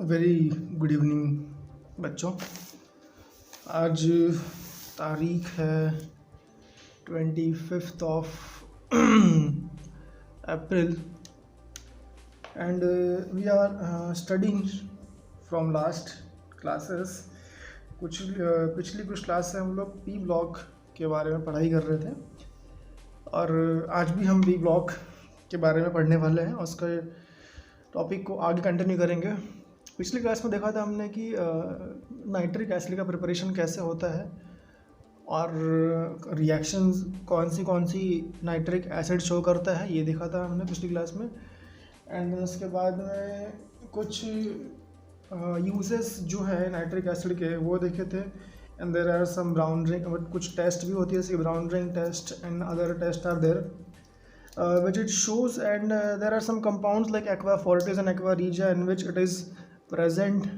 Very good evening बच्चों। आज तारीख है 25 of April and we are studying from last classes. पिछली कुछ क्लास से हम लोग पी ब्लॉक के बारे में पढ़ाई कर रहे थे और आज भी हम पी ब्लॉक के बारे में पढ़ने वाले हैं। उसके टॉपिक को आगे कंटिन्यू करेंगे। पिछली क्लास में देखा था हमने कि नाइट्रिक एसिड का प्रिपरेशन कैसे होता है और रिएक्शंस कौन सी नाइट्रिक एसिड शो करता है, ये देखा था हमने पिछली क्लास में। एंड उसके बाद में कुछ यूजेस जो है नाइट्रिक एसिड के वो देखे थे। And there are some bounding, कुछ टेस्ट भी होती है जैसे bounding test and other test are there which it shows, and there are some compounds like aqua fortis and aqua regia in which it is present.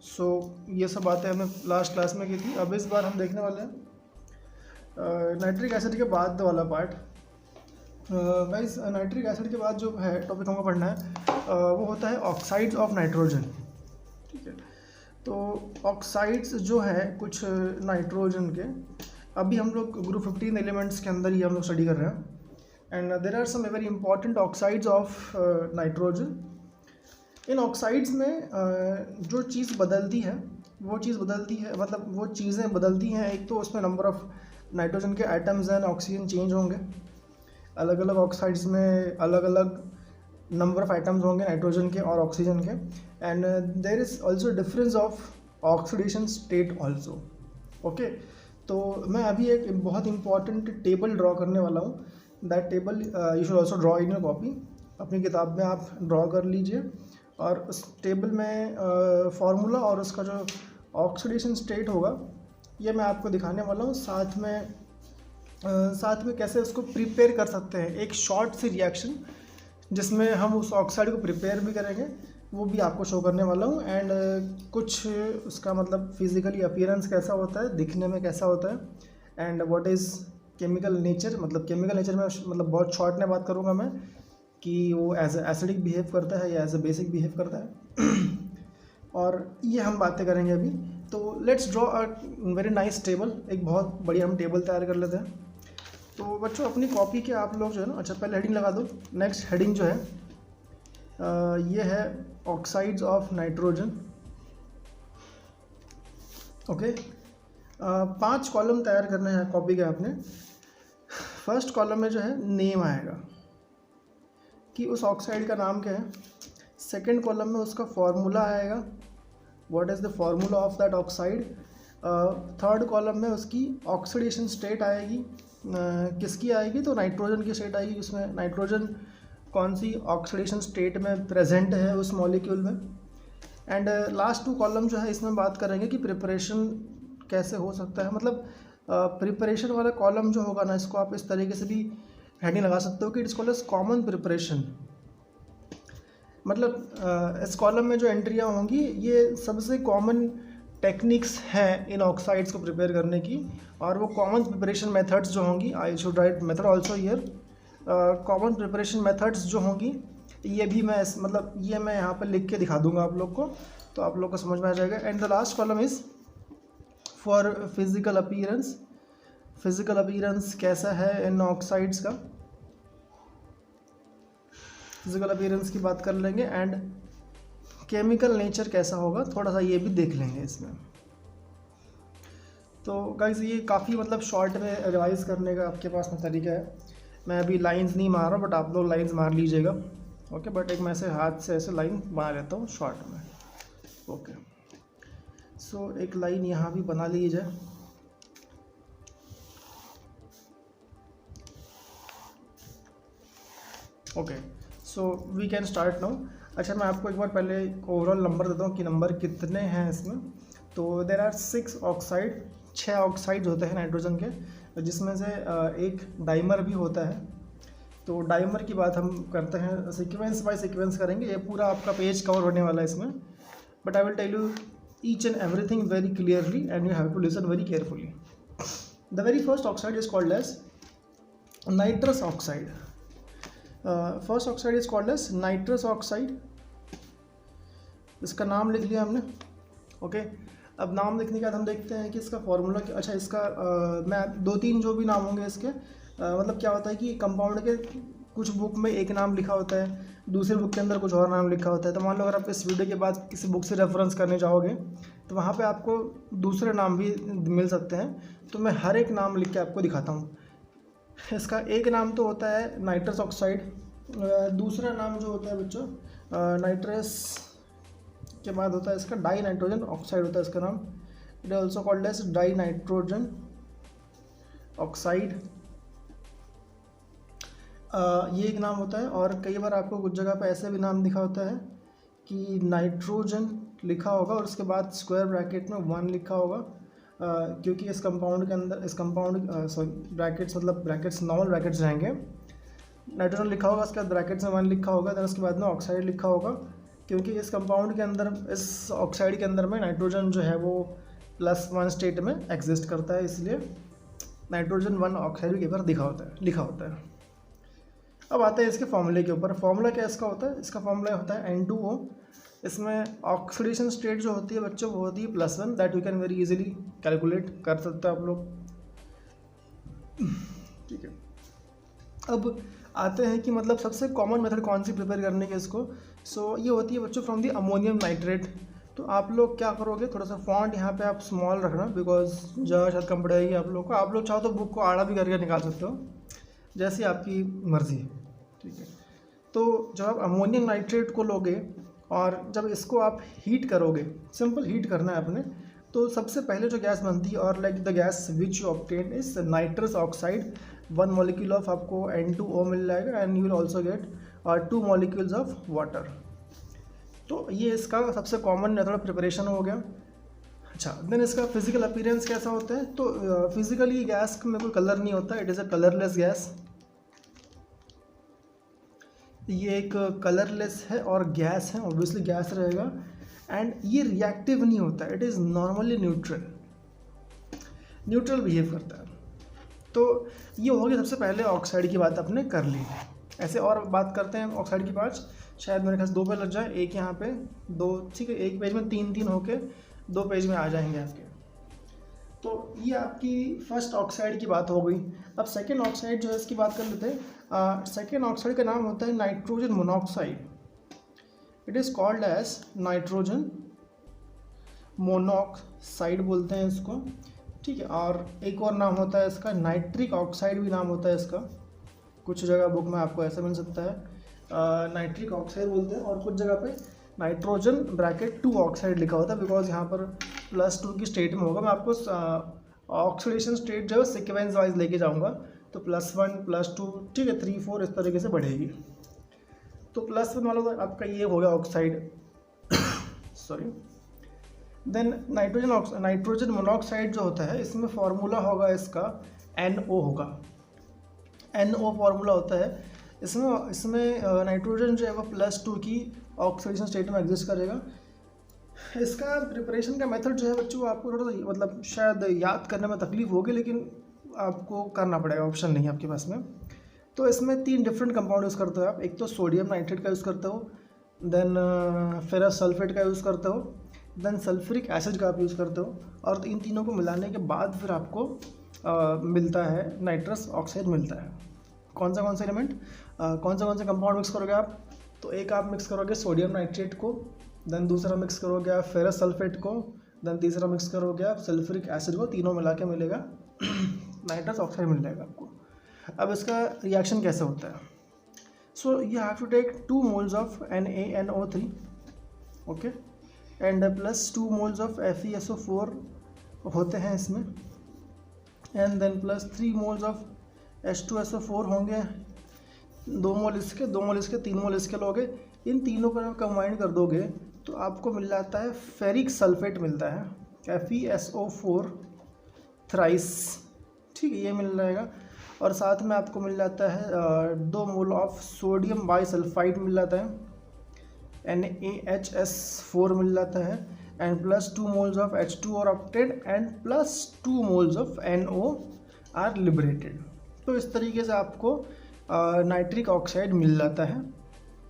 So ये सब बातें हमने last class में की थी। अब इस बार हम देखने वाले हैं नाइट्रिक एसिड के बाद वाला पार्ट। गाइस नाइट्रिक एसिड के बाद जो है टॉपिक हमको पढ़ना है वो होता है ऑक्साइड्स ऑफ नाइट्रोजन। ठीक है, तो ऑक्साइड्स जो है कुछ नाइट्रोजन के, अभी हम लोग ग्रुप 15 एलिमेंट्स के अंदर ही हम लोग स्टडी कर रहे हैं। And there are some very important oxides of nitrogen. In oxides में जो चीज़ बदलती है मतलब वो चीज़ें बदलती हैं। एक तो उसमें नंबर ऑफ नाइट्रोजन के एटम्स एंड ऑक्सीजन चेंज होंगे। अलग अलग ऑक्साइड्स में अलग अलग नंबर ऑफ एटम्स होंगे नाइट्रोजन के और ऑक्सीजन के। And there is also difference of oxidation state also. Okay, तो मैं अभी एक बहुत इंपॉर्टेंट टेबल ड्रॉ करने वाला हूँ। That table you should also draw in your copy. अपनी किताब में आप ड्रॉ कर लीजिए और उस टेबल में फार्मूला और उसका जो ऑक्सीडेशन स्टेट होगा ये मैं आपको दिखाने वाला हूँ। साथ में कैसे उसको प्रिपेयर कर सकते हैं, एक शॉर्ट सी रिएक्शन जिसमें हम उस ऑक्साइड को प्रिपेयर भी करेंगे, वो भी आपको शो करने वाला हूँ। एंड कुछ उसका मतलब फिज़िकली अपीयरेंस कैसा होता है, दिखने में कैसा होता है, and what is chemical nature. मतलब केमिकल नेचर में मतलब बहुत शॉर्ट में बात करूँगा मैं कि वो एज एसिडिक बिहेव करता है या एज ए बेसिक बिहेव करता है और ये हम बातें करेंगे अभी। तो let's draw a very nice table. एक बहुत बढ़िया हम टेबल तैयार कर लेते हैं। तो बच्चों अपनी कॉपी के आप लोग जो है ना, अच्छा पहले हेडिंग लगा दो। नेक्स्ट हेडिंग जो है ये है oxides of nitrogen. Okay, 5 column तैयार करने हैं कॉपी के आपने। फर्स्ट कॉलम में जो है नेम आएगा कि उस ऑक्साइड का नाम क्या है। सेकंड कॉलम में उसका फार्मूला आएगा, what is the formula of that oxide. Third column में उसकी ऑक्सीडेशन स्टेट आएगी। किसकी आएगी? तो नाइट्रोजन की स्टेट आएगी, उसमें नाइट्रोजन कौन सी ऑक्सीडेशन स्टेट में प्रेजेंट है उस मॉलिक्यूल में। एंड लास्ट 2 कॉलम जो है इसमें बात करेंगे कि प्रिपरेशन कैसे हो सकता है। मतलब प्रिपरेशन वाला कॉलम जो होगा ना, इसको आप इस तरीके से भी हेडिंग लगा सकते हो कि it's called as common preparation. मतलब इस कॉलम में जो एंट्रियाँ होंगी ये सबसे कॉमन टेक्निक्स हैं इन ऑक्साइड्स को प्रिपेयर करने की, और वो कॉमन प्रिपरेशन मेथड्स जो होंगी, I should write method also here. Common preparation methods जो होंगी ये भी मैं ये मैं यहाँ पर लिख के दिखा दूँगा आप लोग को, तो आप लोग को समझ में आ जाएगा। And the last column is for physical appearance. Physical appearance कैसा है इन ऑक्साइड्स का, फिज़िकल अपीयरेंस की बात कर लेंगे। एंड केमिकल नेचर कैसा होगा थोड़ा सा ये भी देख लेंगे इसमें। तो गाइस ये काफ़ी मतलब शॉर्ट में रिवाइज करने का आपके पास में तरीका है। मैं अभी लाइंस नहीं मार रहा बट आप लोग लाइंस मार लीजिएगा। ओके, बट एक मैं ऐसे हाथ से ऐसे लाइन बना लेता हूँ शॉर्ट में। ओके, सो एक लाइन यहाँ भी बना लीजिए। Okay, so we can start now. अच्छा मैं आपको एक बार पहले ओवरऑल नंबर देता हूँ कि नंबर कितने हैं इसमें। तो देर आर 6 ऑक्साइड, 6 ऑक्साइड होते हैं नाइट्रोजन के, जिसमें से एक डाइमर भी होता है। तो डाइमर की बात हम करते हैं, सीक्वेंस बाय सीक्वेंस करेंगे। ये पूरा आपका पेज कवर होने वाला है इसमें, but I will tell you each and everything very clearly and you have to listen very carefully. The very first oxide is called as nitrous oxide. First oxide is called as nitrous oxide. इसका नाम लिख लिया हमने। Okay, अब नाम लिखने के बाद हम देखते हैं कि इसका फॉर्मूला अच्छा इसका मैं 2-3 जो भी नाम होंगे इसके मतलब क्या होता है कि कंपाउंड के कुछ बुक में एक नाम लिखा होता है, दूसरे बुक के अंदर कुछ और नाम लिखा होता है। तो मान लो अगर आप इस वीडियो के बाद किसी बुक से रेफरेंस करने जाओगे तो वहाँ पे आपको दूसरे नाम भी मिल सकते हैं। तो मैं हर एक नाम लिख के आपको दिखाता हूँ। इसका एक नाम तो होता है नाइट्रस ऑक्साइड, दूसरा नाम जो होता है बच्चों नाइट्रस के बाद होता है इसका डाई नाइट्रोजन ऑक्साइड होता है इसका नाम। It is also called as dinitrogen oxide, ये एक नाम होता है। और कई बार आपको कुछ जगह पे ऐसे भी नाम लिखा होता है कि नाइट्रोजन लिखा होगा और उसके बाद स्क्वायर ब्रैकेट में 1 लिखा होगा, क्योंकि इस कंपाउंड के अंदर इस कंपाउंड सॉरी ब्रैकेट्स मतलब ब्रैकेट्स नॉर्मल ब्रैकेट्स रहेंगे। नाइट्रोजन लिखा होगा, उसके बाद ब्रैकेट्स में 1 लिखा होगा, देन उसके बाद में ऑक्साइड लिखा होगा, क्योंकि इस कंपाउंड के अंदर इस ऑक्साइड के अंदर में नाइट्रोजन जो है वो +1 स्टेट में एग्जिस्ट करता है, इसलिए नाइट्रोजन 1 ऑक्साइड भी कई बार लिखा होता है। अब आते हैं इसके फॉर्मूले के ऊपर। फॉर्मूला क्या इसका होता है? इसका फॉर्मूला होता है N2O। इसमें ऑक्सीडेशन स्टेट जो होती है बच्चों वो होती है +1, that we can very easily calculate कर सकते हैं आप लोग। ठीक है, अब आते हैं कि मतलब सबसे कॉमन मेथड कौन सी प्रिपेयर करने के इसको। सो ये होती है बच्चों फ्रॉम दी अमोनियम नाइट्रेट। तो आप लोग क्या करोगे, थोड़ा सा फॉन्ट यहाँ पे आप स्मॉल रखना, बिकॉज जगह शायद कम पड़ेगी आप लोग को। आप लोग चाहो तो बुक को आड़ा भी करके निकाल सकते हो, जैसी आपकी मर्ज़ी है। ठीक है, तो जब आप अमोनियम नाइट्रेट को लोगे और जब इसको आप हीट करोगे, सिंपल हीट करना है आपने, तो सबसे पहले जो गैस बनती है और like the gas which you obtain is nitrous oxide, 1 molecule of आपको N2O मिल जाएगा and you will also get 2 molecules of water. तो ये इसका सबसे कॉमन मेथड प्रिपरेशन हो गया। अच्छा, देन इसका फिजिकल अपीयरेंस कैसा होता है? तो फिजिकली गैस में कोई कलर नहीं होता, it is a colourless gas. ये एक कलरलेस है और गैस है, ऑब्वियसली गैस रहेगा, एंड ये रिएक्टिव नहीं होता, it is normally neutral behave करता है। तो ये हो गया सबसे पहले ऑक्साइड की बात आपने कर ली। ऐसे और बात करते हैं ऑक्साइड की बात, शायद मेरे ख्याल से 2 पेज लग जाए, एक यहाँ पे 2, ठीक है, एक पेज में 3-3 होके 2 पेज में आ जाएंगे आपके। तो ये आपकी फर्स्ट ऑक्साइड की बात हो गई। अब सेकेंड ऑक्साइड जो है इसकी बात कर लेते हैं। सेकेंड ऑक्साइड का नाम होता है nitrogen monoxide. It is called as nitrogen monoxide बोलते हैं इसको। ठीक है, और एक और नाम होता है इसका नाइट्रिक ऑक्साइड भी नाम होता है इसका। कुछ जगह बुक में आपको ऐसा मिल सकता है, नाइट्रिक ऑक्साइड बोलते हैं, और कुछ जगह पे नाइट्रोजन ब्रैकेट 2 ऑक्साइड लिखा होता है, बिकॉज यहाँ पर +2 की स्टेट में होगा। मैं आपको ऑक्सीडेशन स्टेट जो है सिक्वेंस वाइज लेके जाऊँगा, तो +1 +2 ठीक है 3 4 इस तरीके से बढ़ेगी। तो +1 वाला तो आपका ये हो गया oxide sorry. Then nitrogen monoxide जो होता है, इसमें फार्मूला होगा इसका NO होगा, NO फार्मूला होता है। इसमें नाइट्रोजन जो है वो +2 की ऑक्सीडेशन स्टेट में एग्जिस्ट करेगा। इसका प्रिपरेशन का मेथड जो है बच्चों आपको थोड़ा सा मतलब शायद याद करने में तकलीफ होगी, लेकिन आपको करना पड़ेगा, ऑप्शन नहीं है आपके पास में। तो इसमें 3 डिफरेंट कंपाउंड यूज़ करते हो आप। एक तो सोडियम नाइट्रेट का यूज़ करते हो, देन फेरस सल्फेट का यूज़ करते हो, देन सल्फ्यूरिक एसिड का आप यूज़ करते हो, और इन तीनों को मिलाने के बाद फिर आपको मिलता है नाइट्रस ऑक्साइड मिलता है। कौन सा एलिमेंट कौन से कंपाउंड मिक्स करोगे आप? तो एक आप मिक्स करोगे सोडियम नाइट्रेट को, देन दूसरा मिक्स करोगे आप फेरस सल्फेट को, देन तीसरा मिक्स करोगे आप सल्फ्यूरिक एसिड को। तीनों मिला के मिलेगा नाइट्रस ऑक्साइड मिल जाएगा आपको। अब इसका रिएक्शन कैसे होता है? So you have to take 2 moles of NaNO3 okay, and +2 moles of FeSO4 होते हैं इसमें, and then +3 moles of H2SO4 होंगे। 2 मोल इसके 3 मोल इसके लोगे। इन तीनों को कंबाइन कर दोगे तो आपको मिल जाता है फेरिक सल्फेट मिलता है, FeSO4 थ्राइस। ठीक है, ये मिल जाएगा। और साथ में आपको मिल जाता है 2 मोल ऑफ सोडियम बाइसल्फाइड मिल जाता है, NaHS4 मिल जाता है, एंड +2 मोल्स ऑफ H2 और obtain, and +2 moles of NO are liberated. तो इस तरीके से आपको नाइट्रिक ऑक्साइड मिल जाता है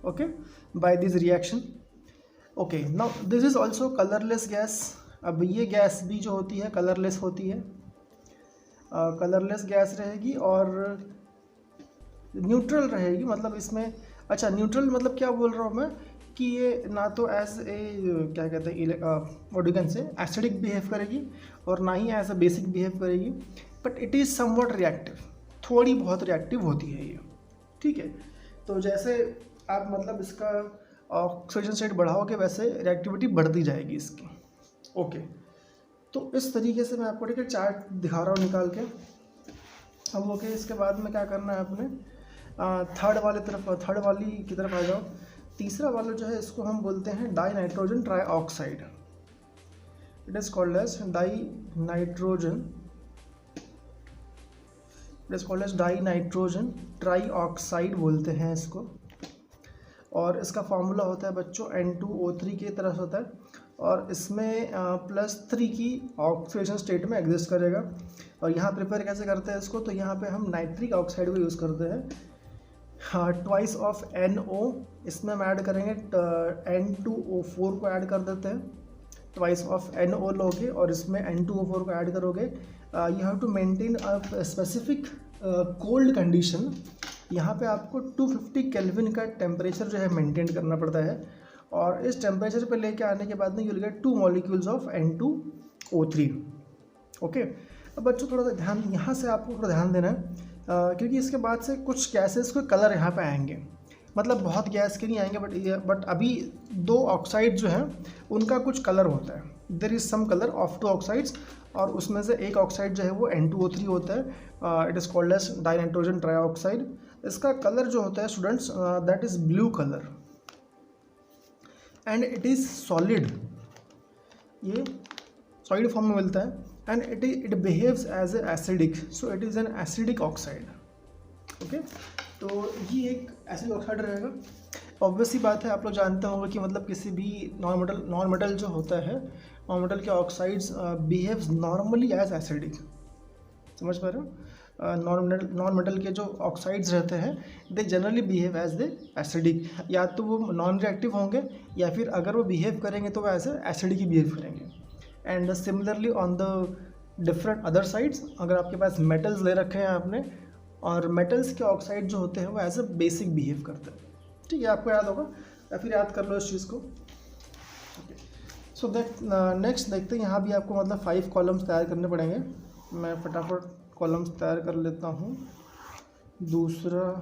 okay by this reaction. Okay, now this is also colourless gas. अब ये गैस भी जो होती है कलरलेस होती है, कलरलेस गैस रहेगी और न्यूट्रल रहेगी। मतलब इसमें, अच्छा न्यूट्रल मतलब क्या बोल रहा हूँ मैं कि ये ना तो एज ए क्या कहते हैं ऑर्डिगन से एसिडिक बिहेव करेगी और ना ही एज अ बेसिक बिहेव करेगी, but it is somewhat reactive, थोड़ी बहुत रिएक्टिव होती है ये, ठीक है। तो जैसे आप मतलब इसका ऑक्सीजन स्टेट बढ़ाओगे वैसे रिएक्टिविटी बढ़ती जाएगी इसकी। ओके, तो इस तरीके से मैं आपको ठीक है चार्ट दिखा रहा हूँ निकाल के। अब ओके, इसके बाद में क्या करना है आपने, थर्ड वाली की तरफ आ जाओ। तीसरा वाला जो है इसको हम बोलते हैं dinitrogen trioxide. It is called as dinitrogen trioxide बोलते हैं इसको। और इसका फार्मूला होता है बच्चों N2O3 की तरह होता है, और इसमें +3 की ऑक्सीडेशन स्टेट में एग्जिस्ट करेगा। और यहाँ प्रिपेयर कैसे करते हैं इसको, तो यहाँ पे हम नाइट्रिक ऑक्साइड को यूज़ करते हैं। हाँ, ट्वाइस ऑफ NO इसमें हम ऐड करेंगे, N2O4 को ऐड कर देते हैं। ट्वाइस ऑफ NO लोगे और इसमें N2O4 को ऐड करोगे। You have to maintain a specific cold condition. यहाँ पे आपको 250 केल्विन का टेम्परेचर जो है मेंटेन करना पड़ता है, और इस टेम्परेचर पे लेके आने के बाद में you will get 2 molecules of N2O3। Okay, अब बच्चों थोड़ा सा ध्यान, यहाँ से आपको थोड़ा ध्यान देना है क्योंकि इसके बाद से कुछ गैसेस के कलर यहाँ पे आएंगे। मतलब बहुत गैस के नहीं आएंगे, बट अभी 2 ऑक्साइड जो हैं उनका कुछ कलर होता है। There is some colour of 2 oxides, और उसमें से एक ऑक्साइड जो है वो N2O3 होता है। It is called as dinitrogen trioxide. इसका कलर जो होता है students, that is blue colour, and it is solid. ये सॉलिड फॉर्म में मिलता है, and it behaves as a acidic, so it is an acidic oxide. Okay, तो ये एक एसिडिक ऑक्साइड रहेगा। ऑब्वियसली बात है, आप लोग जानते होंगे कि मतलब किसी भी नॉन मेटल जो होता है, नॉन मेटल के oxides behaves normally as acidic. समझ पा रहे हो? नॉन मेटल के जो ऑक्साइड्स रहते हैं they generally behave as the acidic. या तो वो नॉन रिएक्टिव होंगे, या फिर अगर वो बिहेव करेंगे तो वो एज एसिडिक ही बिहेव करेंगे। And similarly on the different other sides, अगर आपके पास मेटल्स ले रखे हैं आपने, और मेटल्स के ऑक्साइड जो होते हैं वो एज अ बेसिक बिहेव करते हैं। ठीक है, आपको याद होगा या फिर याद कर लो इस चीज़ को। सो दैट नेक्स्ट देखते हैं, यहाँ भी आपको मतलब 5 कॉलम्स तैयार करने पड़ेंगे। मैं फटाफट कॉलम्स तैयार कर लेता हूँ, दूसरा,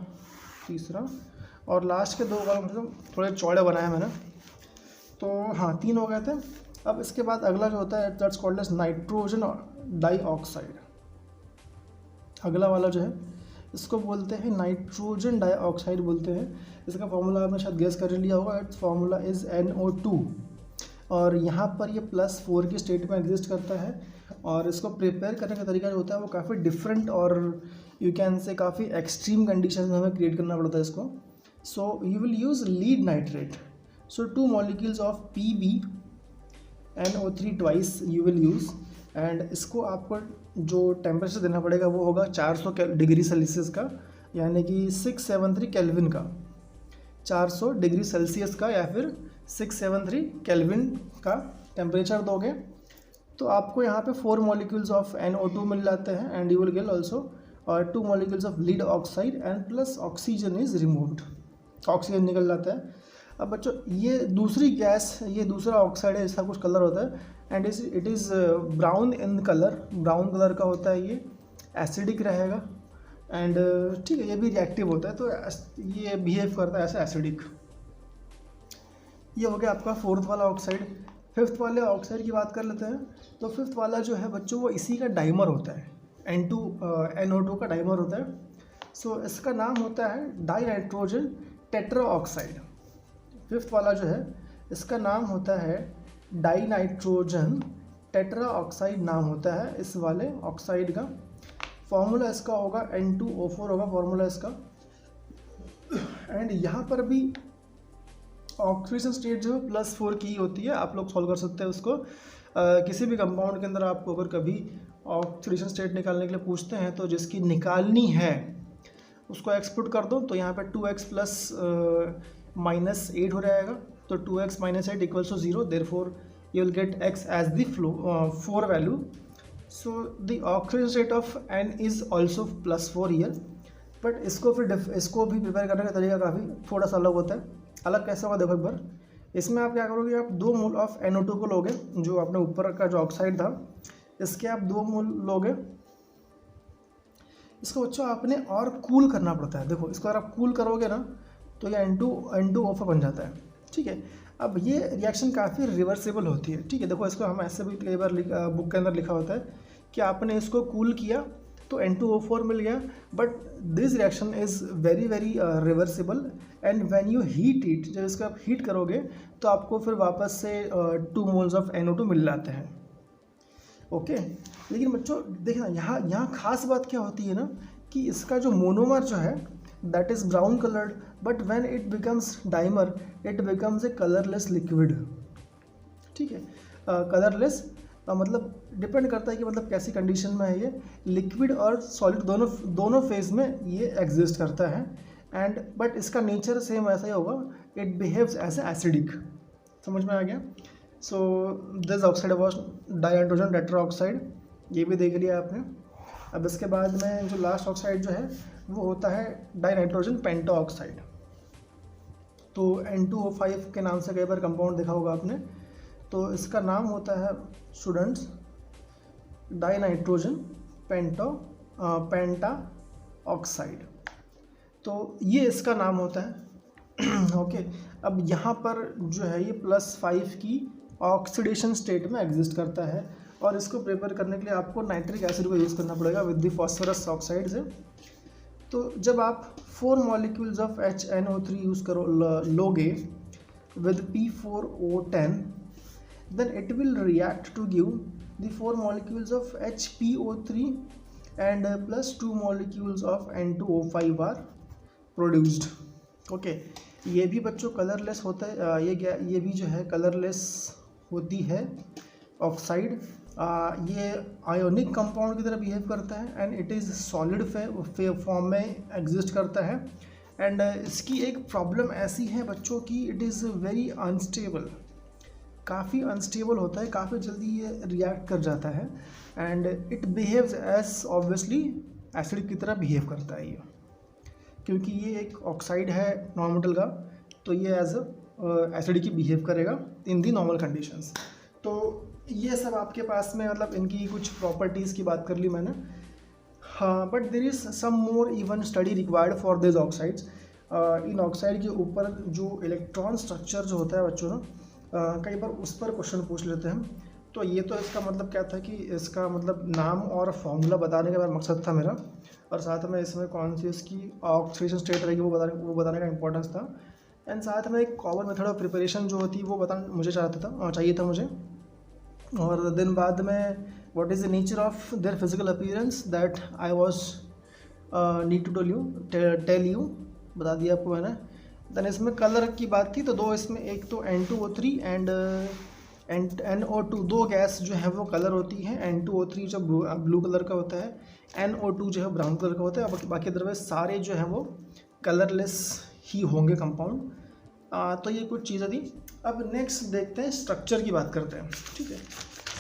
तीसरा और लास्ट के 2 कॉलम थोड़े चौड़े बनाए मैंने, तो हाँ 3 हो गए थे। अब इसके बाद अगला जो होता है that's called as nitrogen dioxide. अगला वाला जो है इसको बोलते हैं नाइट्रोजन डाइऑक्साइड बोलते हैं। इसका फार्मूला आपने शायद गेस कर लिया होगा, इट्स फार्मूला इज़ NO2, और यहाँ पर ये +4 की स्टेट में एग्जिस्ट करता है। और इसको प्रिपेयर करने का तरीका जो होता है वो काफ़ी डिफरेंट और यू कैन से काफ़ी एक्सट्रीम कंडीशन में हमें क्रिएट करना पड़ता है इसको। So you will use lead nitrate, so 2 molecules of PbNO3 twice you will use. And इसको आपको जो टेम्परेचर देना पड़ेगा वो होगा 400 डिग्री सेल्सियस का, यानी कि 673 केल्विन का। 400 डिग्री सेल्सियस का या फिर 673 केल्विन का टेम्परेचर दोगे तो आपको यहाँ पे 4 मॉलिक्यूल्स ऑफ NO2 मिल जाते हैं, and you will get also 2 molecules of lead oxide, and plus oxygen is removed, oxygen निकल जाता है। अब बच्चों ये दूसरी गैस, ये दूसरा ऑक्साइड है, इसका कुछ कलर होता है, and it is brown in colour, brown colour का होता है, ये एसिडिक रहेगा, एंड ठीक है ये भी रिएक्टिव होता है, तो ये बिहेव करता है ऐसे एसिडिक। ये हो गया आपका 4th वाला ऑक्साइड। 5th वाले ऑक्साइड की बात कर लेते हैं। तो 5th वाला जो है बच्चों वो इसी का डाइमर होता है, NO2 का डाइमर होता है। सो इसका नाम होता है die nitrogen tetra oxide. 5th वाला जो है इसका नाम होता है डाई नाइट्रोजन टेट्रा ऑक्साइड नाम होता है इस वाले ऑक्साइड का। फॉर्मूला इसका होगा N2O4 होगा फॉर्मूला इसका। एंड यहाँ पर भी ऑक्सीडेशन स्टेट जो है +4 की होती है, आप लोग सॉल्व कर सकते हैं उसको। किसी भी कंपाउंड के अंदर आपको अगर कभी ऑक्सीडेशन स्टेट निकालने के लिए पूछते हैं तो जिसकी निकालनी है उसको एक्स पुट कर दो, तो यहाँ पे 2x + -8 हो जाएगा, तो 2x minus 8 equals to 0, therefore you will get x as the flow 4 value. So the oxidation state of N is also +4 here. But इसको फिर इसको भी प्रिपेयर करने का तरीका काफ़ी थोड़ा सा अलग होता है. अलग कैसे होगा देखो एक बार. इसमें आप क्या करोगे, आप 2 मोल ऑफ NO2 को लोगे, जो आपने ऊपर का जो ऑक्साइड था इसके आप 2 मोल लोगे. इसको बच्चों आपने और कूल करना पड़ता है. देखो इसको अगर आप कूल करोगे ना तो ये N2O4 बन जाता है. ठीक है, अब ये रिएक्शन काफ़ी रिवर्सिबल होती है. ठीक है, देखो इसको हम ऐसे भी कई बार बुक के अंदर लिखा होता है कि आपने इसको कूल किया तो N2O4 मिल गया, but this reaction is very reversible and when you heat it, जब इसको आप हीट करोगे तो आपको फिर वापस से 2 मोल्स ऑफ NO2 मिल जाते हैं. ओके, लेकिन बच्चों देखना यहाँ खास बात क्या होती है ना कि इसका जो मोनोमर जो है that is brown coloured, but when it becomes dimer it becomes a colourless liquid. ठीक है, कलरलेस मतलब डिपेंड करता है कि मतलब कैसी कंडीशन में है ये, लिक्विड और सॉलिड दोनों फेज में ये एग्जिस्ट करता है. एंड बट इसका नेचर सेम ऐसा ही होगा, इट बिहेव्स एज एसिडिक. समझ में आ गया. So this oxide was dihydrogen tetroxide, ये भी देख लिया आपने. अब इसके बाद में जो लास्ट ऑक्साइड जो है वो होता है डाइनाइट्रोजन पेंटाऑक्साइड. तो N2O5 के नाम से कई बार कंपाउंड देखा होगा आपने. तो इसका नाम होता है स्टूडेंट्स डाइनाइट्रोजन पेंटा ऑक्साइड. तो ये इसका नाम होता है. ओके, अब यहाँ पर जो है ये +5 की ऑक्सीडेशन स्टेट में एग्जिस्ट करता है और इसको प्रिपेयर करने के लिए आपको नाइट्रिक एसिड को यूज़ करना पड़ेगा विद द फॉस्फोरस ऑक्साइड से. तो जब आप 4 मॉलिक्यूल्स ऑफ HNO3 यूज़ लोगे with P4O10, then it will react to give the 4 molecules of HPO3 and plus 2 molecules of N2O5 are produced. Okay, ये भी बच्चों कलरलेस होता है. ये भी जो है कलरलेस होती है ऑक्साइड. ये आयोनिक कंपाउंड की तरह बिहेव करता है and it is solid form में एग्जिस्ट करता है. एंड इसकी एक प्रॉब्लम ऐसी है बच्चों की, इट इज़ वेरी अनस्टेबल. काफ़ी अनस्टेबल होता है, काफ़ी जल्दी ये रिएक्ट कर जाता है and it behaves as obviously acid की तरह बिहेव करता है ये, क्योंकि ये एक ऑक्साइड है नॉन मेटल का, तो ये एज एसिड की बिहेव करेगा इन दी नॉर्मल कंडीशंस. तो ये सब आपके पास में मतलब इनकी कुछ प्रॉपर्टीज़ की बात कर ली मैंने. हाँ, but there is some more even study required for this oxides. इन ऑक्साइड के ऊपर जो इलेक्ट्रॉन स्ट्रक्चर जो होता है बच्चों ना, कई बार उस पर क्वेश्चन पूछ लेते हैं. तो ये तो इसका मतलब क्या था कि इसका मतलब नाम और फॉर्मूला बताने का मकसद था मेरा, और साथ में इसमें कौन सी इसकी ऑक्सीडेशन स्टेट रहेगी वो बताने का इंपॉर्टेंस था. एंड साथ में एक कॉमन मेथड ऑफ प्रिपरेशन जो होती है वो बताना चाहिए था मुझे. और दिन बाद में what is the nature of their physical appearance that I was need to tell you, बता दिया आपको मैंने. देन इसमें कलर की बात थी, तो 2 इसमें, एक तो N2O3 एंड NO2, 2 गैस जो है वो कलर होती है. N2O3 जो ब्लू कलर का होता है, NO2 जो है ब्राउन कलर का होता है. बाकी अदरवाइज सारे जो हैं वो कलरलेस ही होंगे कंपाउंड. तो ये कुछ चीज़ें थी. अब नेक्स्ट देखते हैं, स्ट्रक्चर की बात करते हैं. ठीक है,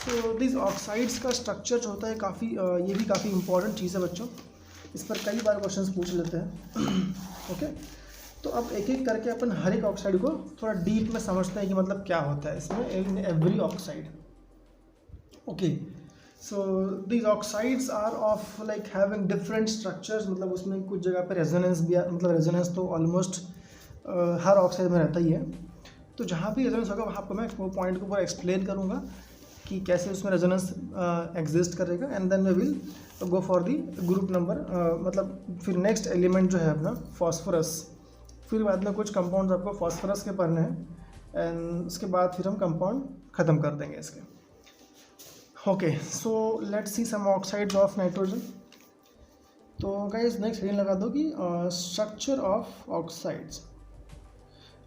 तो दिस ऑक्साइड्स का स्ट्रक्चर जो होता है काफ़ी ये भी काफ़ी इंपॉर्टेंट चीज़ है बच्चों. इस पर कई बार क्वेश्चंस पूछ लेते हैं. ओके, तो अब एक एक करके अपन हर एक ऑक्साइड को थोड़ा डीप में समझते हैं कि मतलब क्या होता है इसमें in every oxide. Okay, so these oxides are of like having different structures. मतलब उसमें कुछ जगह पे रेजोनेंस भी, मतलब रेजोनेंस तो ऑलमोस्ट हर ऑक्साइड में रहता ही है. तो जहाँ भी रेजोनेंस होगा वहाँ पर मैं वो पॉइंट को पूरा एक्सप्लेन करूँगा कि कैसे उसमें रेजोनेंस एग्जिस्ट करेगा. And then we will go for the group number, मतलब फिर नेक्स्ट एलिमेंट जो है अपना फॉस्फोरस. फिर बाद में कुछ कंपाउंड्स आपको फॉस्फोरस के पढ़ने हैं एंड उसके बाद फिर हम कंपाउंड ख़त्म कर देंगे इसके. Okay, so let's see some oxides of nitrogen. तो गाइस नेक्स्ट हेडिंग लगा दो कि स्ट्रक्चर ऑफ ऑक्साइड्स,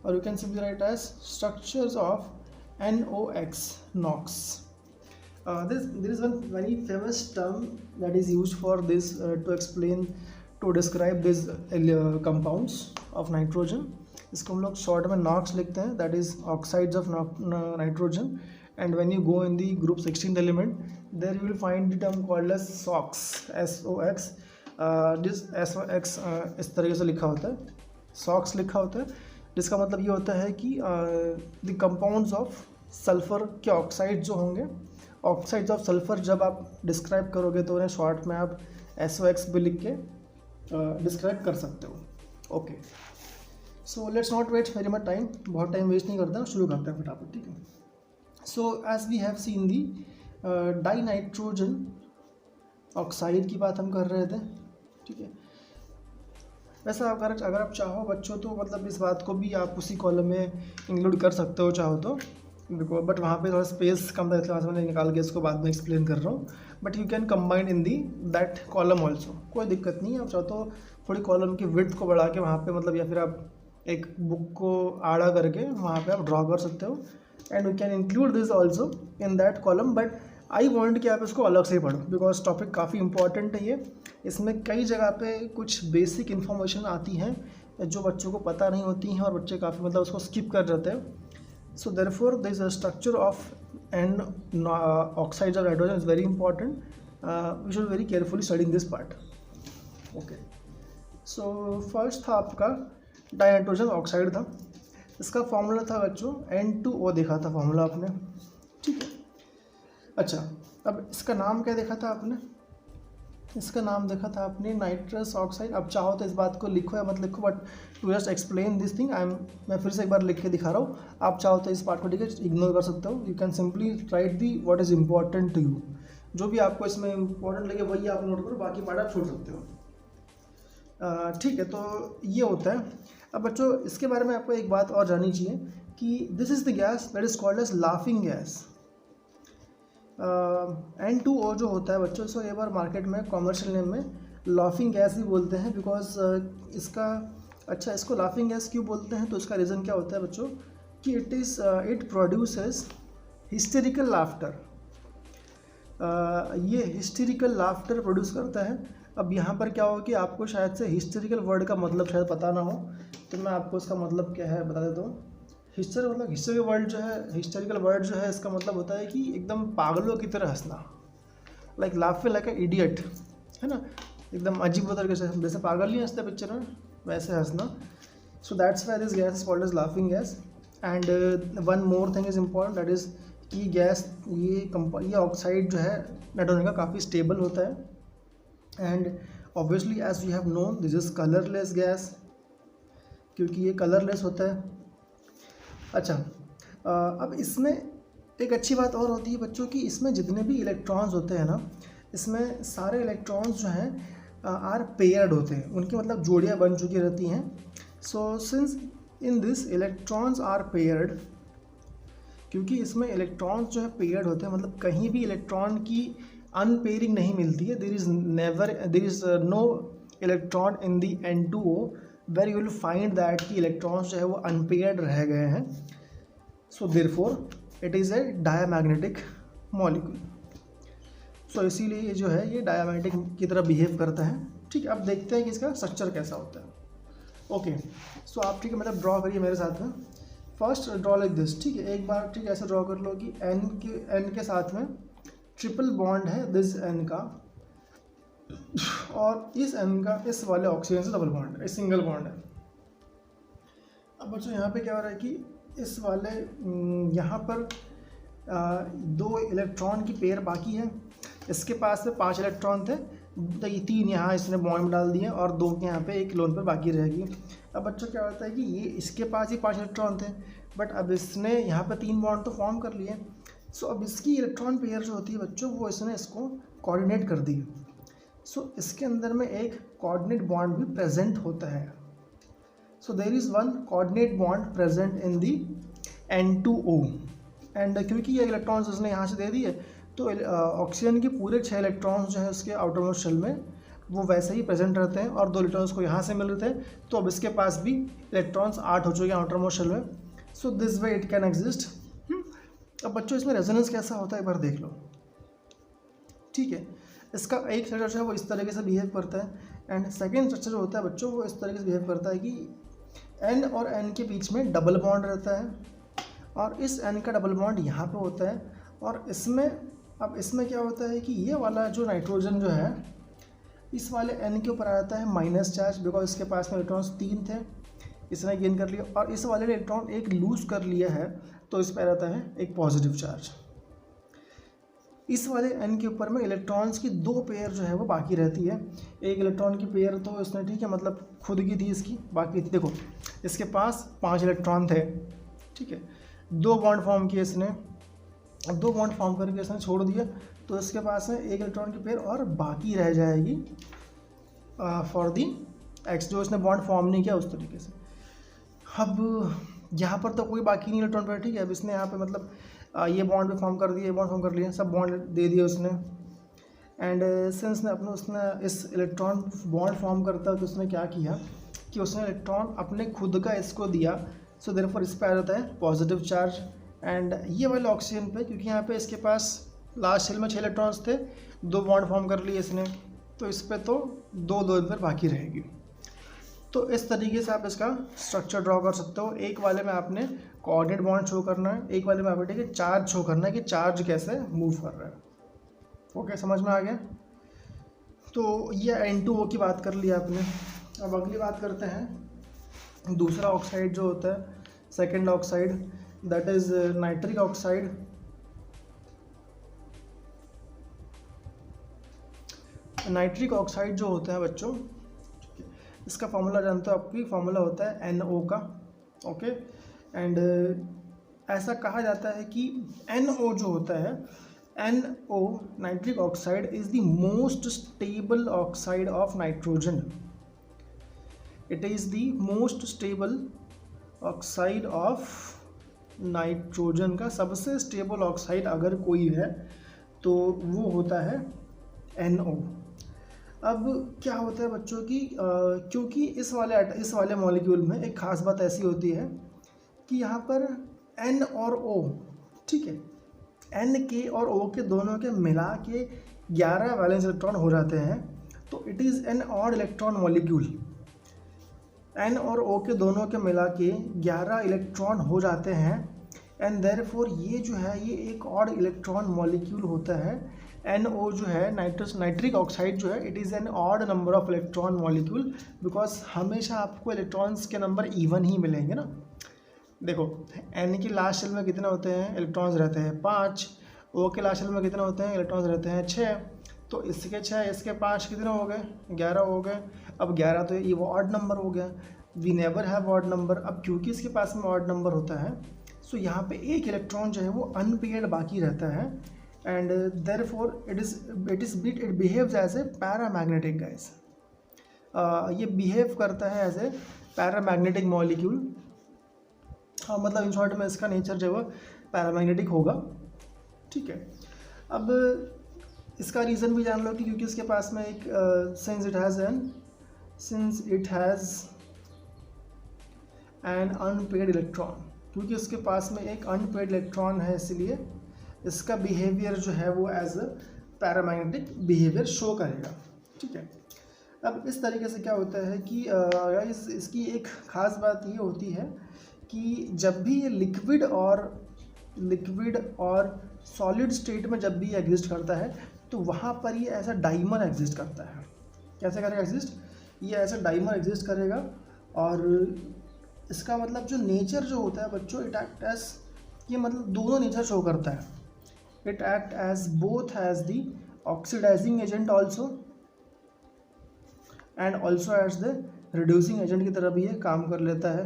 और you can simply write as structures of NOx. There is one very famous term that is used for this to describe these compounds of nitrogen. इसको हम लोग short में NOx लिखते हैं, that is oxides of nitrogen. And when you go in the group 16th element, there you will find the term called as SOx, SOx. This SOx इस तरीके से लिखा होता है, SOx लिखा होता है, जिसका मतलब ये होता है कि द कंपाउंड्स ऑफ सल्फर के ऑक्साइड जो होंगे, ऑक्साइड्स ऑफ सल्फर जब आप डिस्क्राइब करोगे तो उन्हें शॉर्ट में आप SOx भी लिख के डिस्क्राइब कर सकते हो. Okay, so let's not wait very much time, बहुत टाइम वेस्ट नहीं करते, शुरू करते हैं फटाफट. ठीक है, so as we have seen the dinitrogen oxide की बात हम कर रहे थे. ठीक है, वैसा अगर आप चाहो बच्चों तो मतलब इस बात को भी आप उसी कॉलम में इंक्लूड कर सकते हो चाहो तो, बट वहाँ पे थोड़ा स्पेस कम था, इसलिए मैंने निकाल के इसको बाद में एक्सप्लेन कर रहा हूँ. But you can combine in the that column also, कोई दिक्कत नहीं है. आप चाहो तो थोड़ी कॉलम की विड्थ को बढ़ा के वहाँ पे मतलब, या फिर आप एक बुक को आड़ा करके वहाँ पे आप ड्रॉ कर सकते हो. And we can include this also in that column, but I want कि आप इसको अलग से ही पढ़ो, बिकॉज टॉपिक काफ़ी इंपॉर्टेंट है ये. इसमें कई जगह पे कुछ बेसिक इन्फॉर्मेशन आती हैं जो बच्चों को पता नहीं होती हैं, और बच्चे काफ़ी मतलब उसको स्किप कर जाते हैं. So therefore, there is a structure of oxides of hydrogen is very important. We should very carefully study this part. Okay. So first था आपका डाइनाइट्रोजन ऑक्साइड था, इसका फॉर्मूला था बच्चों N2O, देखा था फॉर्मूला आपने. ठीक है, अच्छा अब इसका नाम क्या देखा था आपने, इसका नाम देखा था आपने नाइट्रस ऑक्साइड. अब चाहो तो इस बात को लिखो या मत लिखो, but to just explain this thing मैं फिर से एक बार लिख के दिखा रहा हूँ. आप चाहो तो इस पार्ट को ठीक है इग्नोर कर सकते हो. You can simply write the what is important to you, जो भी आपको इसमें इंपॉर्टेंट लगे वही आप नोट करो, बाकी पार्ट आप छोड़ सकते हो. ठीक है, तो ये होता है. अब बच्चों इसके बारे में आपको एक बात और जाननी चाहिए कि this is the gas that is called as laughing gas. N2O जो होता है बच्चों, इसको एक बार मार्केट में कॉमर्शियल नेम में लाफिंग गैस भी बोलते हैं, बिकॉज इसका अच्छा इसको लाफिंग गैस क्यों बोलते हैं, तो इसका रीज़न क्या होता है बच्चों कि इट प्रोड्यूसेस हिस्टेरिकल लाफ्टर. ये हिस्टेरिकल लाफ्टर प्रोड्यूस करता है. अब यहाँ पर क्या हो कि आपको शायद से हिस्टेरिकल वर्ड का मतलब शायद पता ना हो, तो मैं आपको इसका मतलब क्या है बता देता हूँ. हिस्टेरिकल वर्ड जो है इसका मतलब होता है कि एकदम पागलों की तरह हंसना, like laughing like a idiot, है ना, एकदम अजीब तरीके से, जैसे पागल नहीं हंसते पिक्चर में वैसे हंसना. So that's why this gas is called as laughing gas. And one more thing is important, that is कि गैस ये ऑक्साइड जो है नाइट्रोजन का काफ़ी स्टेबल होता है. And obviously as we have known this is colourless gas, क्योंकि ये कलरलेस होता है. अच्छा अब इसमें एक अच्छी बात और होती है बच्चों की, इसमें जितने भी इलेक्ट्रॉन्स होते हैं ना, इसमें सारे इलेक्ट्रॉन्स जो हैं आर पेयर्ड होते हैं, उनकी मतलब जोड़ियाँ बन चुकी रहती हैं. So since in this electrons are paired, क्योंकि इसमें इलेक्ट्रॉन्स जो है पेयर्ड होते हैं, मतलब कहीं भी इलेक्ट्रॉन की अनपेयरिंग नहीं मिलती है. There is no electron in the N2O where you will find that कि इलेक्ट्रॉन्स जो है वो अनपेयर्ड रह गए हैं. So therefore it is a diamagnetic molecule. So इसीलिए ये जो है ये डायामैग्नेटिक की तरह बिहेव करता है. ठीक है, अब देखते हैं कि इसका स्ट्रक्चर कैसा होता है. ओके, सो आप ठीक है मतलब ड्रॉ करिए मेरे साथ में. First draw like this. ठीक है, एक बार ठीक है ऐसे ड्रॉ कर लो कि N के साथ में ट्रिपल बॉन्ड है दिस N का, और इस N का इस वाले ऑक्सीजन से डबल बॉन्ड है, सिंगल बॉन्ड है. अब बच्चों यहाँ पे क्या हो रहा है कि इस वाले यहाँ पर दो इलेक्ट्रॉन की पेयर बाकी है. इसके पास में 5 इलेक्ट्रॉन थे, तो ये 3 यहाँ इसने बॉन्ड में डाल दिए और 2 यहाँ पे एक लोन पर बाकी रहेगी. अब बच्चों क्या होता है कि ये इसके पास ही 5 इलेक्ट्रॉन थे, बट अब इसने यहाँ पे 3 बॉन्ड तो फॉर्म कर लिए. सो अब इसकी इलेक्ट्रॉन पेयर जो होती है बच्चों, वो इसने इसको कोऑर्डिनेट कर दी है. सो इसके अंदर में एक कोऑर्डिनेट बॉन्ड भी प्रेजेंट होता है. So there is one coordinate bond present in the N2O. And क्योंकि ये इलेक्ट्रॉन्स उसने यहाँ से दे दिए, तो ऑक्सीजन के पूरे 6 इलेक्ट्रॉन्स जो है उसके आउटर मोस्ट शेल में वो वैसे ही प्रेजेंट रहते हैं, और 2 इलेक्ट्रॉन्स को यहाँ से मिल रहे थे, तो अब इसके पास भी इलेक्ट्रॉन्स 8 हो चुके हैं आउटर मोस्ट शेल में. So this way it can exist. अब बच्चों इसमें रेजोनेंस कैसा होता है एक बार देख लो. ठीक है, इसका एक स्ट्रक्चर जो है वो इस तरीके से बिहेव करता है, एंड सेकेंड स्ट्रक्चर जो होता है बच्चों वो इस तरीके से बिहेव करता है कि एन और एन के बीच में डबल बॉन्ड रहता है और इस एन का डबल बॉन्ड यहाँ पे होता है। और इसमें क्या होता है कि ये वाला जो नाइट्रोजन जो है इस वाले एन के ऊपर आ जाता है माइनस चार्ज, बिकॉज इसके पास में इलेक्ट्रॉन्स 3 थे, इसने गेन कर लिया, और इस वाले ने इलेक्ट्रॉन एक लूज कर लिया है तो इस पर रहता है एक पॉजिटिव चार्ज। इस वाले एन के ऊपर में इलेक्ट्रॉन्स की 2 पेयर जो है वो बाकी रहती है। एक इलेक्ट्रॉन की पेयर तो इसने ठीक है मतलब खुद की थी, इसकी बाकी थी। देखो इसके पास 5 इलेक्ट्रॉन थे, ठीक है, 2 बॉन्ड फॉर्म किए इसने, 2 बॉन्ड फॉर्म करके इसने छोड़ दिया, तो इसके पास में एक इलेक्ट्रॉन की पेयर और बाकी रह जाएगी फॉर दी एक्स, जो इसने बॉन्ड फॉर्म नहीं किया उस तरीके से। अब यहाँ पर तो कोई बाकी नहीं इलेक्ट्रॉन पेयर, ठीक है। अब इसने यहाँ पे मतलब ये बॉन्ड भी फॉर्म कर दिया, ये बॉन्ड फॉर्म कर लिया, सब बॉन्ड दे दिए उसने। एंड सिंस ने उसने इस इलेक्ट्रॉन बॉन्ड फॉर्म करता है तो उसने क्या किया कि उसने इलेक्ट्रॉन अपने खुद का इसको दिया, सो देयरफॉर इस पर आ जाता है पॉजिटिव चार्ज। एंड ये वाले ऑक्सीजन पे, क्योंकि यहाँ पे इसके पास लास्ट शेल में 6 इलेक्ट्रॉन्स थे, 2 बॉन्ड फॉर्म कर लिए इसने, तो इस पर तो 2 पर बाकी रहेगी। तो इस तरीके से आप इसका स्ट्रक्चर ड्रॉ कर सकते हो। एक वाले में आपने कोऑर्डिनेट बॉन्ड शो करना है, एक वाले में आपने ठीक है चार्ज शो करना है कि चार्ज कैसे मूव कर रहा है। ओके, समझ में आ गया। तो ये N2O की बात कर ली आपने। अब अगली बात करते हैं दूसरा ऑक्साइड जो होता है, second oxide, that is nitric oxide. Nitric oxide जो होता है बच्चों, इसका फॉर्मूला जानते हो आपकी, फॉर्मूला होता है NO का। ओके, एंड ऐसा कहा जाता है कि NO जो होता है, NO nitric oxide is the most stable oxide of nitrogen. It is the most stable oxide of nitrogen. का सबसे स्टेबल ऑक्साइड अगर कोई है तो वो होता है NO। अब क्या होता है बच्चों की क्योंकि इस वाले मॉलिक्यूल में एक ख़ास बात ऐसी होती है कि यहाँ पर N और O, ठीक है, N के और O के दोनों के मिला के 11 वैलेंस इलेक्ट्रॉन हो जाते हैं, तो it is N odd electron molecule. N और O के दोनों के मिला के 11 इलेक्ट्रॉन हो जाते हैं, एंड देयरफॉर ये जो है ये एक ऑड इलेक्ट्रॉन मॉलिक्यूल होता है। NO जो है नाइट्रिक ऑक्साइड जो है, it is N odd number of electron molecule, because हमेशा आपको इलेक्ट्रॉन्स के नंबर इवन ही मिलेंगे ना। देखो N की लास्ट शेल में कितने होते हैं इलेक्ट्रॉन्स रहते हैं 5, O के लास्ट शेल में कितने होते हैं इलेक्ट्रॉन्स रहते हैं 6, तो इसके 6 इसके 5 कितने हो गए 11 हो गए। अब 11 तो ये वो ऑड नंबर हो गया, we never have odd number. अब क्योंकि इसके पास में ऑड नंबर होता है, सो यहाँ पे एक इलेक्ट्रॉन जो है वो अनपेयर्ड बाकी रहता है, and therefore it behaves as a paramagnetic guys. ये बिहेव करता है एज ए पैरामैग्नेटिक मॉलिक्यूल। हाँ, मतलब इन शॉर्ट में इसका नेचर जो है पैरामैग्नेटिक होगा, ठीक है। अब इसका रीज़न भी जान लो कि क्योंकि इसके पास में एक since it has an unpaired electron, क्योंकि उसके पास में एक अनपेयर्ड इलेक्ट्रॉन है, इसलिए इसका बिहेवियर जो है वो as a paramagnetic behaviour show करेगा, ठीक है। अब इस तरीके से क्या होता है कि इसकी एक ख़ास बात ये होती है कि जब भी ये लिक्विड और सॉलिड स्टेट में जब भी एग्जिस्ट करता है तो वहाँ पर ये ऐसा डाइमर एग्जिस्ट करता है। कैसे करेगा एग्जिस्ट, ये ऐसा डाइमर एग्जिस्ट करेगा, और इसका मतलब जो नेचर जो होता है बच्चों, इट एक्ट एज, ये मतलब दोनों नेचर शो करता है। It act as both as the oxidizing agent also and also as the reducing agent की तरह भी ये काम कर लेता है,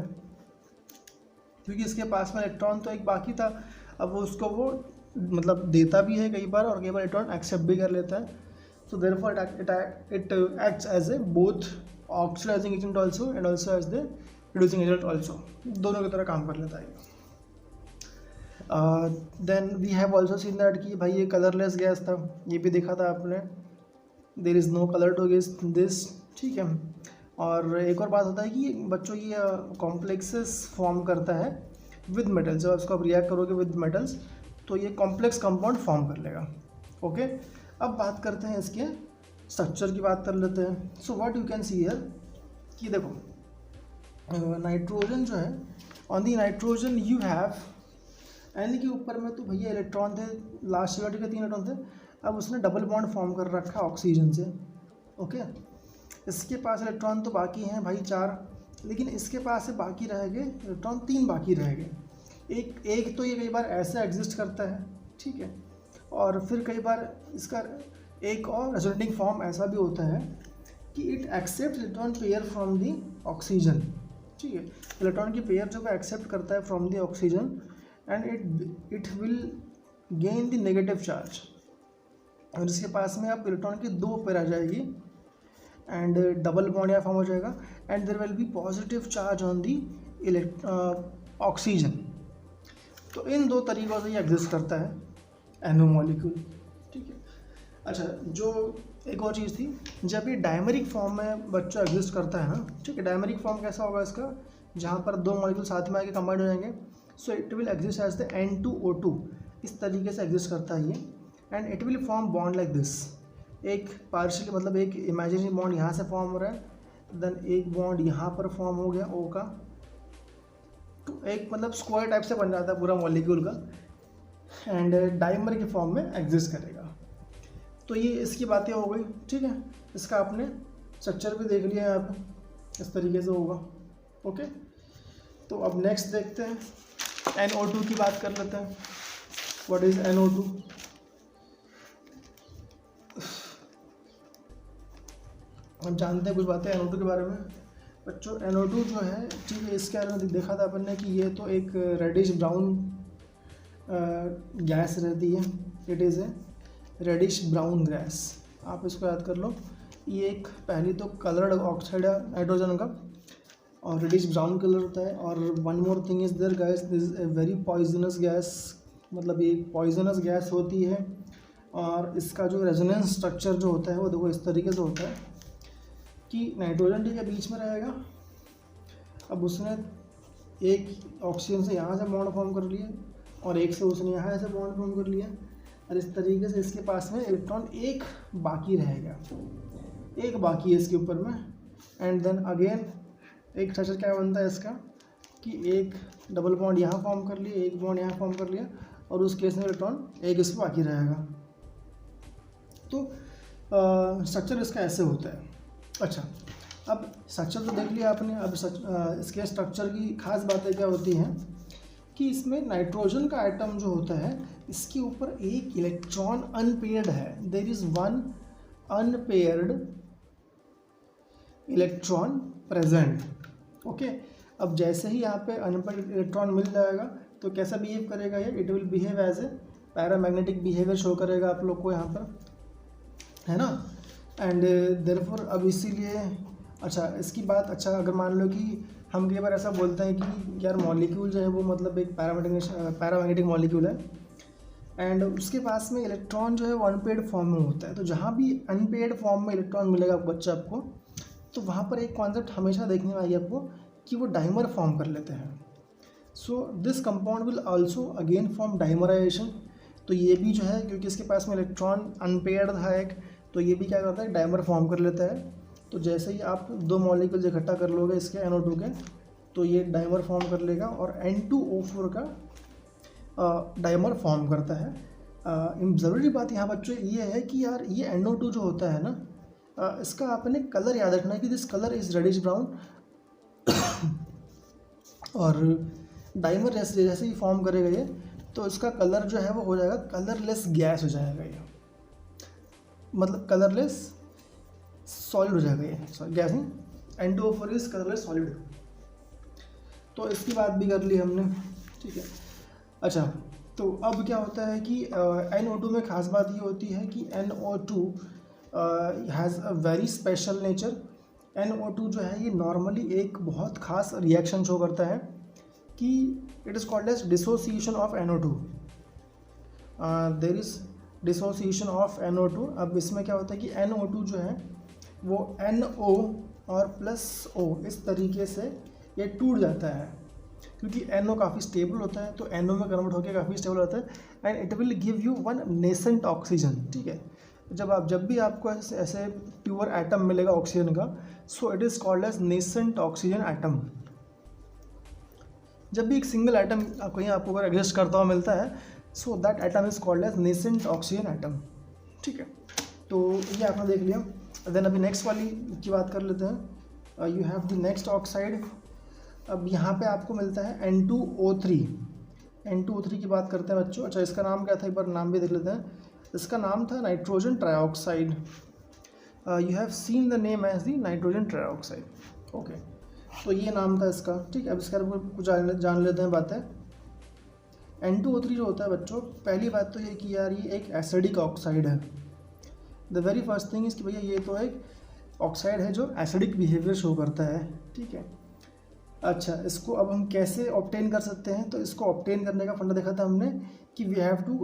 क्योंकि इसके पास में इलेक्ट्रॉन तो एक बाकी था, अब उसको वो मतलब देता भी है कई बार, और कई बार इलेक्ट्रॉन एक्सेप्ट भी कर लेता है। So therefore it acts as a both oxidizing agent also and also as the reducing agent also, दोनों की तरह काम कर लेता है। Then we have also seen that कि भाई ये कलरलेस गैस था, ये भी देखा था आपने, there is no colour to this, ठीक है। और एक और बात होता है कि बच्चों ये कॉम्प्लेक्सेस फॉर्म करता है विद मेटल्स। जब इसको आप रिएक्ट करोगे विद मेटल्स तो ये कॉम्प्लेक्स कंपाउंड फॉर्म कर लेगा, ओके। अब बात करते हैं इसके स्ट्रक्चर की बात कर लेते हैं। So what you can see here कि देखो नाइट्रोजन जो है, on the nitrogen you have, N के ऊपर में तो भैया इलेक्ट्रॉन थे, लास्ट वाले के 3 इलेक्ट्रॉन थे, अब उसने डबल बॉन्ड फॉर्म कर रखा है ऑक्सीजन से। ओके, इसके पास इलेक्ट्रॉन तो बाकी हैं भाई 4, लेकिन इसके पास से बाकी रह गए इलेक्ट्रॉन 3 बाकी रह गए। एक तो ये कई बार ऐसे एग्जिस्ट करता है, ठीक है, और फिर कई बार इसका एक और रेजोनेटिंग फॉर्म ऐसा भी होता है कि it accept electron pair from the oxygen, ठीक है, इलेक्ट्रॉन की पेयर जो है एक्सेप्ट करता है from the oxygen and it will gain the negative charge, और इसके पास में आप इलेक्ट्रॉन की 2 पेयर आ जाएगी एंड डबल बॉन्ड यहाँ फॉर्म हो जाएगा and there will be positive charge on the oxygen. तो इन 2 तरीक़ों से ये एग्जिस्ट करता है एनो मॉलिक्यूल, ठीक है। अच्छा, जो एक और चीज़ थी, जब ये डायमेरिक फॉर्म में बच्चा एग्जिस्ट करता है ना, ठीक है, डायमेरिक फॉर्म कैसा होगा इसका, जहाँ पर 2 मॉलिक्यूल साथ में आके कंबाइंड हो जाएंगे, so it will exist as the N2O2, इस तरीके से एग्जिस्ट करता है ये, and it will form bond like this, एक पार्शियली मतलब एक इमेजिनरी बॉन्ड यहाँ से फॉर्म हो रहा है, देन एक बॉन्ड यहाँ पर फॉर्म हो गया O का, तो एक मतलब स्क्वायर टाइप से बन जाता है पूरा मॉलिक्यूल का, एंड डाइमर के फॉर्म में एग्जिस्ट करेगा। तो ये इसकी बातें हो गई, ठीक है, इसका आपने स्ट्रक्चर भी देख लिया यहाँ पे, इस तरीके से होगा। ओके, तो अब नेक्स्ट देखते हैं, NO2 की बात कर लेते हैं। What is NO2? हम जानते हैं कुछ बातें NO2 के बारे में बच्चों। NO2 जो है, ठीक है, इसके बारे में देखा था अपन ने कि ये तो एक रेडिश ब्राउन गैस रहती है, it is a reddish brown gas, आप इसको याद कर लो। ये एक पहली तो कलर्ड ऑक्साइड है नाइट्रोजन का, और रेडिश ब्राउन कलर होता है, और one more thing is there guys, this is a very poisonous gas, मतलब ये पॉइजनस गैस होती है, और इसका जो रेजोनेंस स्ट्रक्चर जो होता है वो देखो इस तरीके से होता है कि नाइट्रोजन ठीक है बीच में रहेगा, अब उसने एक ऑक्सीजन से यहाँ से बॉन्ड फॉर्म कर लिया और एक से उसने यहाँ से बॉन्ड फॉर्म कर लिया, और इस तरीके से इसके पास में इलेक्ट्रॉन एक बाकी रहेगा, एक बाकी है इसके ऊपर में, एंड देन अगेन एक स्ट्रक्चर क्या बनता है इसका कि एक डबल बॉन्ड यहाँ फॉर्म कर लिया, एक बॉन्ड यहाँ फॉर्म कर लिया, और उस केस में इलेक्ट्रॉन एक इस पर बाकी रहेगा। तो स्ट्रक्चर इसका ऐसे होता है। अच्छा, अब स्ट्रक्चर तो देख लिया आपने, अब इसके स्ट्रक्चर की खास बातें क्या होती हैं कि इसमें नाइट्रोजन का एटम जो होता है इसके ऊपर एक इलेक्ट्रॉन अनपेयर्ड है, there is one unpaired electron present. Okay, अब जैसे ही यहाँ पे अनपेयर्ड इलेक्ट्रॉन मिल जाएगा तो कैसा बिहेव करेगा ये, it will behave as a paramagnetic behaviour show करेगा आप लोग को यहाँ पर, है ना, एंड देयरफॉर अब इसीलिए। अच्छा, इसकी बात, अच्छा अगर मान लो कि हम कई बार ऐसा बोलते हैं कि यार मॉलिक्यूल जो है वो मतलब एक पैरामैग्नेटिक मॉलिक्यूल है, एंड उसके पास में इलेक्ट्रॉन जो है वो अनपेयर्ड फॉर्म में होता है, तो जहाँ भी अनपेयर्ड फॉर्म में इलेक्ट्रॉन मिलेगा बच्चा आपको, तो वहाँ पर एक कॉन्सेप्ट हमेशा देखने में आएगी आपको कि वो डाइमर फॉर्म कर लेते हैं। So this compound will also again form dimerisation. तो ये भी जो है क्योंकि इसके पास में इलेक्ट्रॉन अनपेयर्ड था एक, तो ये भी क्या करता है, डाइमर फॉर्म कर लेता है। तो जैसे ही आप 2 मॉलिक्यूल इकट्ठा कर लोगे इसके NO2 के, तो ये डाइमर फॉर्म कर लेगा और N2O4 का डाइमर फॉर्म करता है। ज़रूरी बात यहाँ बच्चों ये है कि यार ये NO2 जो होता है ना, इसका आपने कलर याद रखना है कि this colour is reddish brown, और डाइमर जैसे ही फॉर्म करेगा ये, तो इसका कलर जो है वो हो जाएगा कलरलेस गैस हो जाएगा ये, मतलब कलरलेस सॉलिड हो जाएगा ये, सॉरी गैस नहीं, N2O4 इज कलरलेस सॉलिड। तो इसकी बात भी कर ली हमने, ठीक है। अच्छा, तो अब क्या होता है कि NO2 में खास बात ये होती है कि NO2 has a very special nature. NO2 जो है ये नॉर्मली एक बहुत खास रिएक्शन शो करता है कि it is called as dissociation of NO2। There is dissociation of NO2। अब इसमें क्या होता है कि NO2 जो है वो NO और प्लस O इस तरीके से ये टूट जाता है, क्योंकि NO काफ़ी स्टेबल होता है, तो NO में कन्वर्ट होकर काफ़ी स्टेबल होता है, and it will give you one nascent oxygen. ठीक है, जब भी आपको ऐसे प्योर एटम मिलेगा ऑक्सीजन का, so it is called as nascent oxygen atom. जब भी एक सिंगल एटम कहीं आपको अगर एग्जिस्ट करता हुआ मिलता है, so that atom is called as nascent oxygen atom. ठीक है, तो ये आपने देख लिया। देन अभी नेक्स्ट वाली की बात कर लेते हैं। You have the next oxide. अब यहाँ पे आपको मिलता है N2O3। N2O3 की बात करते हैं बच्चों। अच्छा, इसका नाम क्या था, एक बार नाम भी देख लेते हैं। इसका नाम था nitrogen trioxide. You have seen the name as the nitrogen trioxide. Okay, तो ये नाम था इसका। ठीक है, अब इसके बारे में कुछ जान लेते हैं बातें। N2O3 जो होता है बच्चों, पहली बात तो ये कि यार ये एक एसिडिक ऑक्साइड है। The very first thing is कि भैया ये तो एक ऑक्साइड है जो एसिडिक बिहेवियर शो करता है। ठीक है, अच्छा, इसको अब हम कैसे ऑब्टेन कर सकते हैं? तो इसको ऑब्टेन करने का फंडा देखा था हमने कि we have to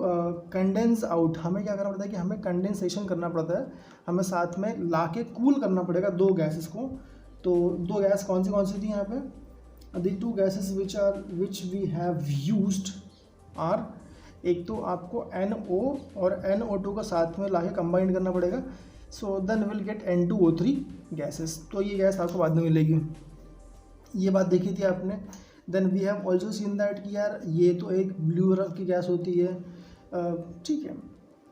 condense out. हमें क्या करना पड़ता है कि हमें कंडेंसेशन करना पड़ता है, हमें साथ में ला के कूल करना पड़ेगा दो गैसेस को। तो दो गैस कौन सी थी यहाँ पे? The two gases which we have used are, एक तो आपको NO और NO2 का साथ में ला के कंबाइन करना पड़ेगा। So then will get N2O3 gases. तो ये गैस आपको बाद में मिलेगी, ये बात देखी थी आपने। Then we have also seen that कि यार ये तो एक ब्लू रंग की गैस होती है। ठीक है,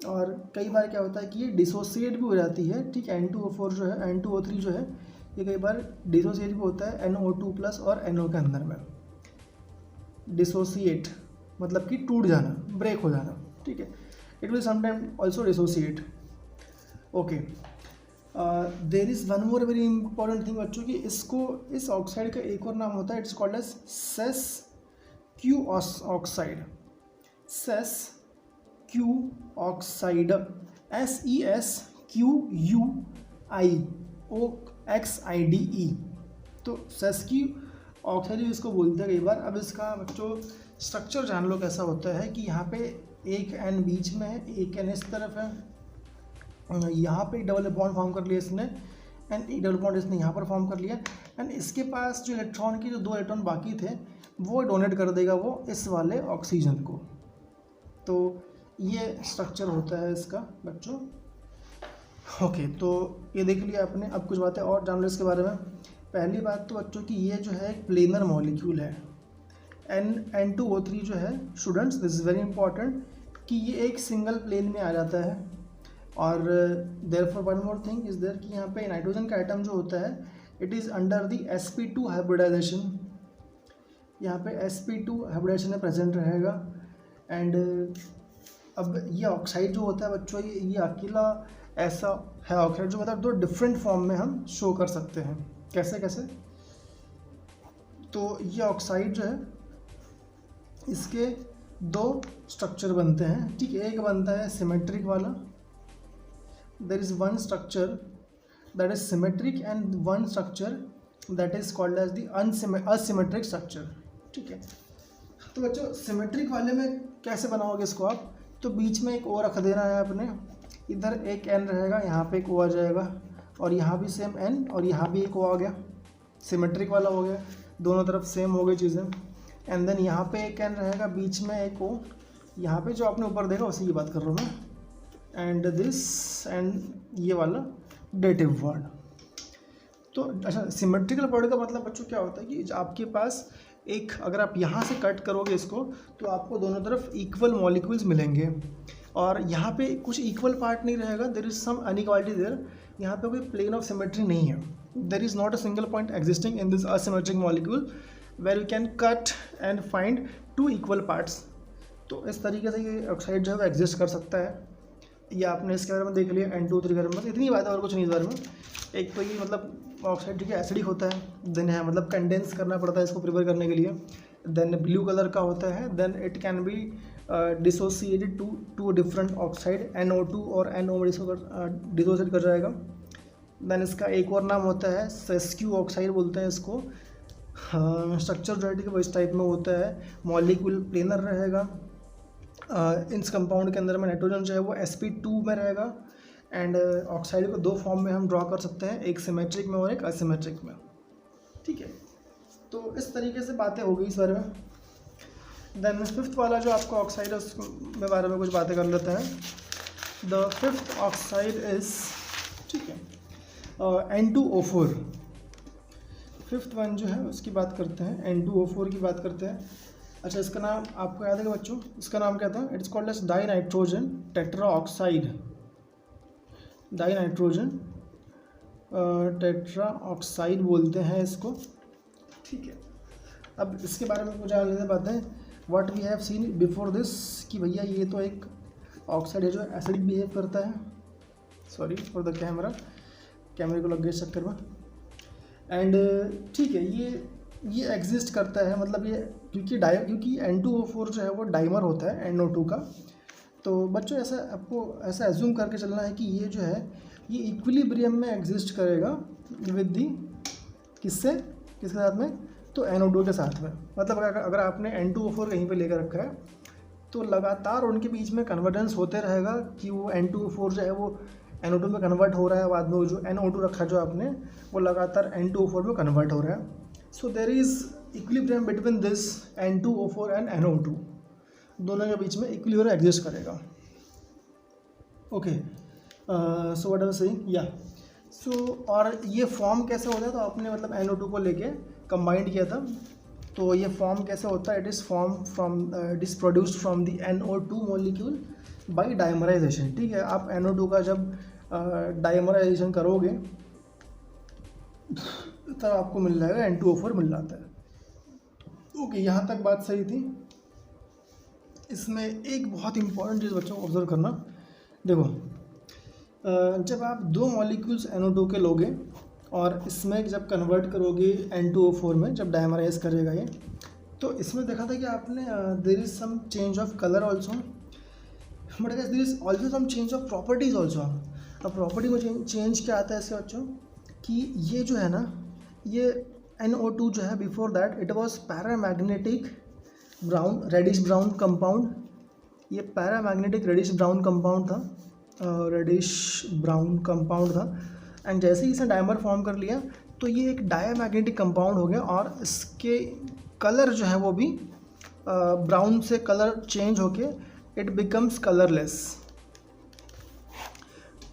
और कई बार क्या होता है कि ये डिसोसिएट भी हो जाती है। ठीक है, N2O4 जो है, N2O3 जो है, ये कई बार डिसोसिएट भी होता है NO2+ और NO के अंदर में। डिसोसिएट मतलब कि टूट जाना, ब्रेक हो जाना। ठीक है, it will sometime also dissociate. Okay, there is one more very important thing बच्चों, कि इसको, इस ऑक्साइड का एक और नाम होता है, it's called as sesquioxide. Sesquioxide, SESQUIOXIDE। तो सेस क्यू ऑक्साइड इसको बोलते हैं कई बार। अब इसका बच्चों स्ट्रक्चर जान लो कैसा होता है कि यहाँ पे एक N बीच में है, एक N इस तरफ है, यहाँ पे एक डबल बॉन्ड फॉर्म कर लिया इसने, एंड एक डबल बॉन्ड इसने यहाँ पर फॉर्म कर लिया, एंड इसके पास जो इलेक्ट्रॉन की जो दो इलेक्ट्रॉन बाकी थे वो डोनेट कर देगा वो इस वाले ऑक्सीजन को। तो ये स्ट्रक्चर होता है इसका बच्चों। ओके, तो ये देख लिया आपने। अब कुछ बातें और जान लो इसके बारे में। पहली बात तो बच्चों की ये जो है एक प्लेनर मॉलिक्यूल है। N2O3 जो है students, this is very important कि ये एक सिंगल प्लेन में आ जाता है। और therefore one more thing is there कि यहाँ पे नाइट्रोजन का आइटम जो होता है, it is under the sp2 hybridisation. यहाँ पे sp2 हाइब्रिडाइजेशन में प्रेजेंट रहेगा। एंड अब ये ऑक्साइड जो होता है बच्चों, ये अकेला ऐसा है ऑक्साइड जो मतलब दो डिफरेंट फॉर्म में हम शो कर सकते हैं। कैसे कैसे? तो ये ऑक्साइड जो है, इसके दो स्ट्रक्चर बनते हैं। ठीक है, एक बनता है सिमेट्रिक वाला, there is one structure that is symmetric and one structure that is called as the asymmetric structure. ठीक है, तो बच्चों सिमेट्रिक वाले में कैसे बनाओगे इसको आप? तो बीच में एक O रख देना है आपने, इधर एक N रहेगा, यहाँ पे एक O आ जाएगा, और यहाँ भी सेम N, और यहाँ भी एक O आ गया। सिमेट्रिक वाला हो गया, दोनों तरफ सेम हो गई चीज़ें। एंड देन यहाँ पे एक N रहेगा, बीच में एक O, यहाँ पे जो आपने ऊपर देखा उसी की बात कर रहा हूँ मैं। एंड दिस, एंड ये वाला डेटिव वर्ड। तो अच्छा, सिमेट्रिकल वर्ड का मतलब बच्चों क्या होता है कि आपके पास एक, अगर आप यहाँ से कट करोगे इसको तो आपको दोनों तरफ इक्वल मॉलिक्यूल्स मिलेंगे, और यहाँ पे कुछ इक्वल पार्ट नहीं रहेगा, there is some unequality there. यहाँ पे कोई प्लेन ऑफ सिमेट्री नहीं है, there is not a single point existing in this asymmetric molecule where you can cut and find two equal parts. तो इस तरीके से ये ऑक्साइड जो है वो एग्जिस्ट कर सकता है। ये आपने इसके बारे में देख लिया, N2O3 के बारे में, बस इतनी बात है और कुछ नहीं इस बारे में। एक तो ये मतलब ऑक्साइड जो कि एसिडिक होता है, देन है मतलब कंडेंस करना पड़ता है इसको प्रिपेयर करने के लिए, देन ब्लू कलर का होता है, then it can be dissociated to different oxide, NO2 और NO डिसोसिएट कर जाएगा। देन इसका एक और नाम होता है सेस्क्यू ऑक्साइड बोलते हैं इसको। स्ट्रक्चर जो है इस टाइप में होता है, मॉलिक्यूल प्लेनर रहेगा। इस कंपाउंड के अंदर में नाइट्रोजन जो है वो sp2 में रहेगा, एंड ऑक्साइड को दो फॉर्म में हम ड्रॉ कर सकते हैं, एक सिमेट्रिक में और एक असिमेट्रिक में। ठीक है, तो इस तरीके से बातें हो गई इस बारे में। देन फिफ्थ वाला जो आपका ऑक्साइड है उसके बारे में कुछ बातें कर लेते हैं। द फिफ्थ ऑक्साइड इज, ठीक है, N2O4। फिफ्थ वन जो है उसकी बात करते हैं, N2O4 की बात करते हैं। अच्छा, इसका नाम आपको याद है बच्चों, इसका नाम क्या था? It's called as dinitrogen tetra oxide, dinitrogen tetra oxide बोलते हैं इसको, ठीक है। अब इसके बारे में कुछ जान लेते बातें, what we have seen before this, कि भैया ये तो एक ऑक्साइड है जो एसिडिक बिहेव करता है, सॉरी फॉर द कैमरे को लग गए इस चक्कर में, एंड ठीक है, ये एग्जिस्ट करता है, मतलब ये क्योंकि N2O4 जो है वो डाइमर होता है NO2 का। तो बच्चों ऐसा आपको ऐसा एज्यूम करके चलना है कि ये जो है ये इक्विलिब्रियम में एग्जिस्ट करेगा विद दी किसके साथ में, तो NO2 के साथ में। मतलब अगर आपने N2O4 कहीं पे लेकर रखा है तो लगातार उनके बीच में कन्वर्जेंस होते रहेगा कि वो N2O4 जो है वो NO2 में कन्वर्ट हो रहा है, बाद में वो जो NO2 रखा जो आपने वो लगातार N2O4 में कन्वर्ट हो रहा है। So there is equilibrium between this N2O4 and NO2, दोनों के बीच में इक्विलिब्रियम एग्जिस्ट करेगा। Okay, so what I was saying, या सो और ये फॉर्म कैसे होता है, तो आपने मतलब NO2 को लेके कंबाइंड किया था, तो ये फॉर्म कैसे होता है, it is produced from the NO2 molecule by dimerisation, ठीक है। आप NO2 का जब डाइमराइजेशन करोगे तब आपको मिल जाएगा N2O4 मिल जाता है। ओके, यहाँ तक बात सही थी। इसमें एक बहुत इंपॉर्टेंट चीज़ बच्चों को ऑब्जर्व करना, देखो जब आप दो मॉलिक्यूल्स NO2 के लोगे और इसमें जब कन्वर्ट करोगे N2O4 में, जब डाइमराइज करेगा ये, तो इसमें देखा था कि आपने there is some change of colour also, but there is also some change of properties also. अब प्रॉपर्टी में चेंज क्या आता है इससे बच्चों, कि ये जो है ना, ये NO2 जो है before that it was paramagnetic brown reddish brown compound, ये पैरामैग्नेटिक रेडिश ब्राउन कंपाउंड था, एंड जैसे ही इसने डायमर फॉर्म कर लिया तो ये एक डायामैग्नेटिक कंपाउंड हो गया, और इसके कलर जो है वो भी ब्राउन से कलर चेंज होके इट बिकम्स कलरलेस।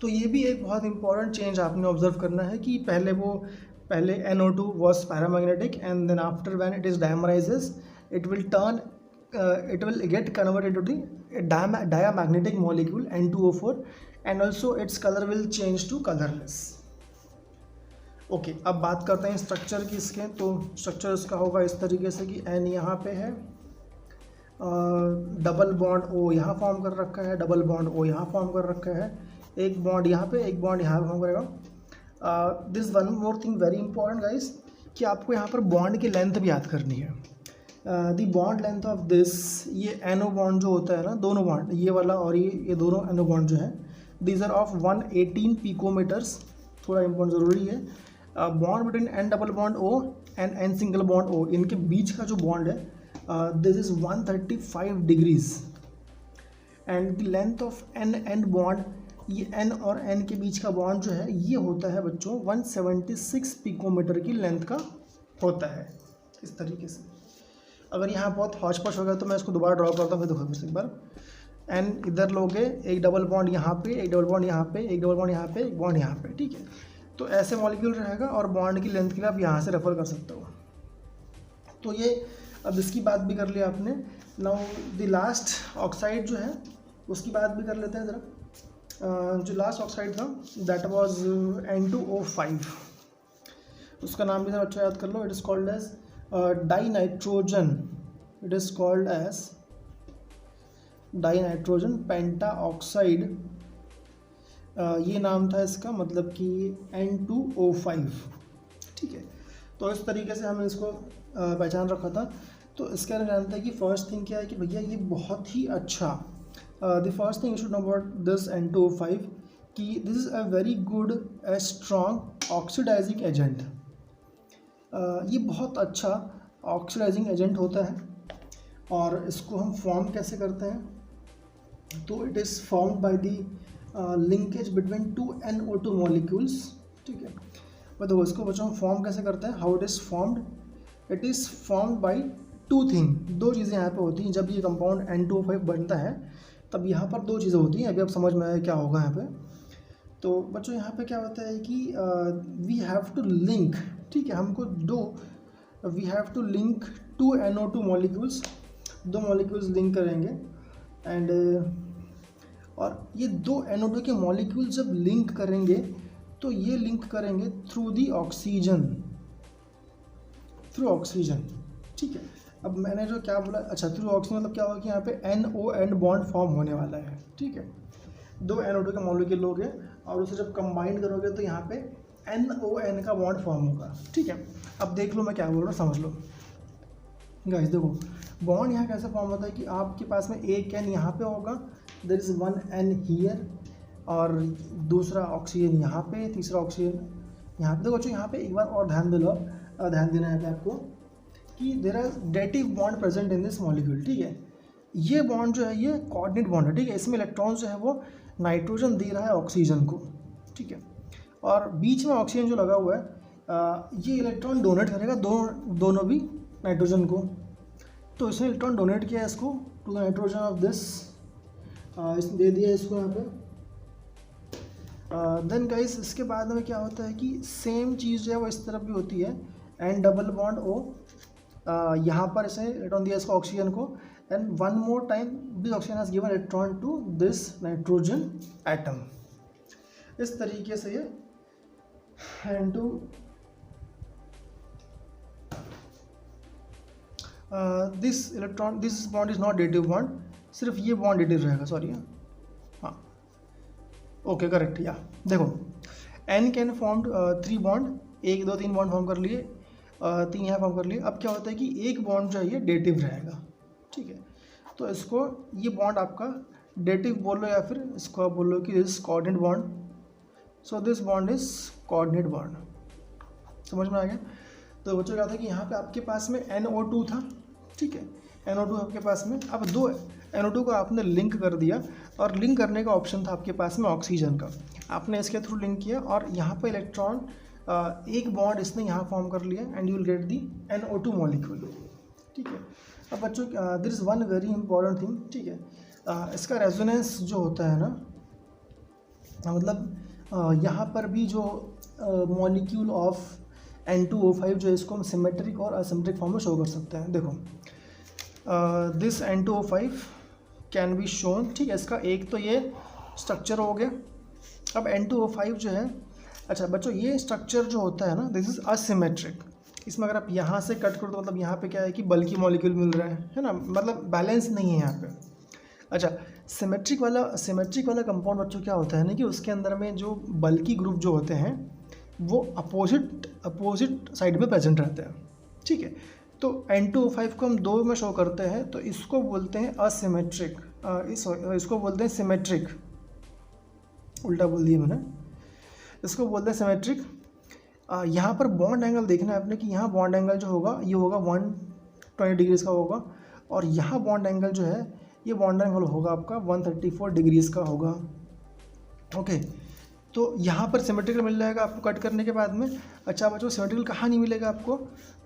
तो ये भी एक बहुत इंपॉर्टेंट चेंज आपने ऑब्जर्व करना है कि पहले NO2 was paramagnetic, and then after when it is dimerizes it will get converted to the diamagnetic molecule N2O4, and also its color will change to colorless। Okay, अब बात करते हैं structure की इसके। तो स्ट्रक्चर इसका होगा इस तरीके से कि N यहाँ पे है, डबल बॉन्ड O यहाँ फॉर्म कर रखा है, डबल बॉन्ड O यहाँ फॉर्म कर रखा है, एक बॉन्ड यहाँ पे, एक बॉन्ड यहाँ फॉर्म करेगा। This one more thing very important guys, कि आपको यहाँ पर बॉन्ड की लेंथ भी याद करनी है। दी बॉन्ड लेंथ ऑफ दिस, ये NO बॉन्ड जो होता है ना, दोनों बॉन्ड ये वाला और ये दोनों NO बॉन्ड जो है, दीज आर ऑफ 118 पिकोमीटर्स, थोड़ा इंपॉर्टेंट ज़रूरी है। Bond between N double bond O and N single bond O, इनके बीच का जो बॉन्ड है this is 135 degrees, and the length of N bond, ये N और N के बीच का बॉन्ड जो है ये होता है बच्चों 176 पिकोमीटर की लेंथ का होता है। इस तरीके से अगर यहाँ बहुत हौच पौच हो गया तो मैं इसको दोबारा ड्रॉ करता हूँ, फिर देखो फिर एक बार। N इधर लोगे, एक डबल बॉन्ड यहाँ पे, एक डबल बॉन्ड यहाँ पे, एक डबल बॉन्ड यहाँ पे, एक बॉन्ड यहाँ पे, ठीक है। तो ऐसे मॉलिक्यूल रहेगा, और बॉन्ड की लेंथ के लिए आप यहाँ से रेफर कर सकते हो। तो ये अब इसकी बात भी कर लिया आपने। नाउ द लास्ट ऑक्साइड जो है उसकी बात भी कर लेते हैं ज़रा। जो लास्ट ऑक्साइड था दैट वाज N2O5, उसका नाम भी ज़रा अच्छा याद कर लो। It is called as dinitrogen, it is called as dinitrogen pentoxide, ये नाम था इसका, मतलब कि N2O5, ठीक है। तो इस तरीके से हमने इसको पहचान रखा था। तो इसके अंदर जानते हैं कि फर्स्ट थिंग क्या है कि भैया ये बहुत ही अच्छा, the first thing you should know about this N2O5 कि this is a very good strong oxidising agent. ये बहुत अच्छा ऑक्सीडाइजिंग एजेंट होता है, और इसको हम फॉर्म कैसे करते हैं, तो it is formed by the linkage between 2 NO2 molecules, ठीक है। देखो इसको बच्चों हम फॉर्म कैसे करते हैं, how it is formed, it is formed by two thing, दो चीज़ें यहाँ पे होती हैं। जब ये कंपाउंड N2O5 बनता है तब यहाँ पर दो चीज़ें होती हैं, अभी आप समझ में आया क्या होगा यहाँ पे। तो बच्चों यहाँ पे क्या होता है कि वी हैव टू लिंक, ठीक है, हमको we have to link 2 NO2 molecules, 2 molecules link करेंगे एंड और ये 2 NO2 के मॉलिक्यूल जब लिंक करेंगे तो ये लिंक करेंगे through the oxygen, through oxygen, ठीक है। अब मैंने जो क्या बोला, अच्छा थ्रू ऑक्सीजन मतलब क्या होगा कि यहाँ पे NO बॉन्ड फॉर्म होने वाला है, ठीक है। 2 NO2 के मॉलिक्यूल लोगे और उसे जब कंबाइन करोगे तो यहाँ पे NON का बॉन्ड फॉर्म होगा, ठीक है। अब देख लो मैं क्या बोल रहा हूँ, समझ लो गाइस। देखो बॉन्ड यहाँ कैसे फॉर्म होता है कि आपके पास में एक N यहाँ पे होगा, देयर इज़ 1 N हियर, और दूसरा ऑक्सीजन यहाँ पे, तीसरा ऑक्सीजन यहाँ पे। देखो बच्चों यहाँ पे एक बार और ध्यान दिलो, ध्यान देना है आपको कि there are dative bond present in this molecule, ठीक है। ये बॉन्ड जो है ये कोऑर्डिनेट बॉन्ड है, ठीक है। इसमें इलेक्ट्रॉन जो है वो नाइट्रोजन दे रहा है ऑक्सीजन को, ठीक है, और बीच में ऑक्सीजन जो लगा हुआ है ये इलेक्ट्रॉन डोनेट करेगा दोनों भी नाइट्रोजन को। तो इसने इलेक्ट्रॉन डोनेट किया इसको to the nitrogen of this, इसने दे दिया इसको यहाँ पे। देन गाइस इसके बाद में क्या होता है कि सेम चीज़ जो है वो इस तरफ भी होती है, एंड डबल बॉन्ड O, यहाँ पर इसने इलेक्ट्रॉन दिया इसको ऑक्सीजन को, and one more time this oxygen has given electron to this nitrogen atom. इस तरीके से ये and to this electron, this bond is not dative bond, सिर्फ ये बॉन्ड डेटिव रहेगा, सॉरी हाँ ओके करेक्ट। या देखो N can formed 3 bond, 1 2 3 bond form कर लिए, 3 यहाँ फॉर्म कर लिए। अब क्या होता है कि एक बॉन्ड जो है ये डेटिव रहेगा, ठीक है। तो इसको ये बॉन्ड आपका डेटिव बोल लो या फिर इसको आप बोल लो कि this coordinate bond, so this bond is coordinate bond. समझ में आ गया। तो बच्चों क्या था कि यहाँ पे आपके पास में NO2 था, ठीक है, NO2 आपके पास में। अब 2 NO2 को आपने लिंक कर दिया और लिंक करने का ऑप्शन था आपके पास में ऑक्सीजन का, आपने इसके थ्रू लिंक किया और यहाँ पे इलेक्ट्रॉन एक बॉन्ड इसने यहाँ फॉर्म कर लिया and you will get the NO2 molecule, ठीक है। अब बच्चों this is one very important thing, ठीक है, इसका रेजोनेंस जो होता है ना, मतलब यहाँ पर भी जो मॉलिक्यूल ऑफ N2O5 जो है इसको हम सिमेट्रिक और असिमेट्रिक फॉर्म में शो कर सकते हैं। देखो this N2O5 can be shown, ठीक है, इसका एक तो ये स्ट्रक्चर हो गया। अब N2O5 जो है, अच्छा बच्चों ये स्ट्रक्चर जो होता है ना दिस इज़ असिमेट्रिक, इसमें अगर आप यहाँ से कट करो तो मतलब यहाँ पे क्या है कि बल्कि मॉलिक्यूल मिल रहा है ना, मतलब बैलेंस नहीं है यहाँ पे। अच्छा सिमेट्रिक वाला कंपाउंड बच्चों क्या होता है ना कि उसके अंदर में जो बल्कि ग्रुप जो होते हैं वो अपोजिट साइड में प्रेजेंट रहते हैं, ठीक है। तो N2O5 को हम 2 में शो करते हैं, तो इसको बोलते हैं असिमेट्रिक, इसको बोलते हैं सिमेट्रिक, उल्टा बोल दिया मैंने, इसको बोलते हैं सिमेट्रिक। यहाँ पर बॉन्ड एंगल देखना है आपने कि यहाँ बॉन्ड एंगल जो होगा ये होगा 120 डिग्रीज़ का होगा, और यहाँ बॉन्ड एंगल जो है ये बॉन्ड एंगल होगा आपका 134 डिग्रीज़ का होगा, ओके। तो यहाँ पर सिमेट्रिकल मिल जाएगा आपको कट करने के बाद में। अच्छा बच्चों सिमेट्रिकल कहाँ नहीं मिलेगा आपको,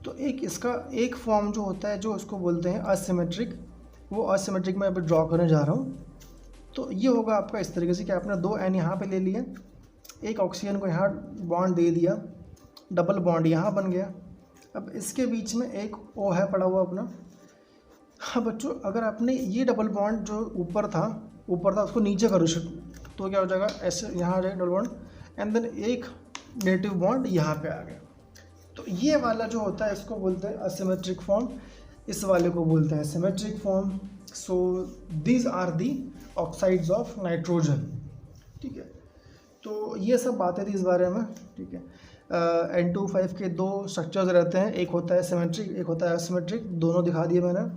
तो एक इसका एक फॉर्म जो होता है जो उसको बोलते हैं असिमेट्रिक, वो असिमेट्रिक मैं अभी ड्रॉ करने जा रहा हूँ। तो ये होगा आपका इस तरीके से कि आपने 2 N यहाँ पे ले लिए, एक ऑक्सीजन को यहाँ बॉन्ड दे दिया, डबल बॉन्ड यहाँ बन गया। अब इसके बीच में एक O है पड़ा हुआ अपना। हाँ बच्चों अगर आपने ये डबल बॉन्ड जो ऊपर था उसको नीचे करो तो क्या हो जाएगा, ऐसे यहाँ आ जाएगा डबल बॉन्ड, एंड देन एक नेटिव बॉन्ड यहाँ पे आ गया। तो ये वाला जो होता है इसको बोलते हैं असिमेट्रिक फॉर्म, इस वाले को बोलते हैं symmetric form. So these are the oxides of nitrogen, ठीक है। तो ये सब बातें थी इस बारे में, ठीक है। N2O5 के 2 स्ट्रक्चर्स रहते हैं, एक होता है सिमेट्रिक, एक होता है असिमेट्रिक, दोनों दिखा दिए मैंने।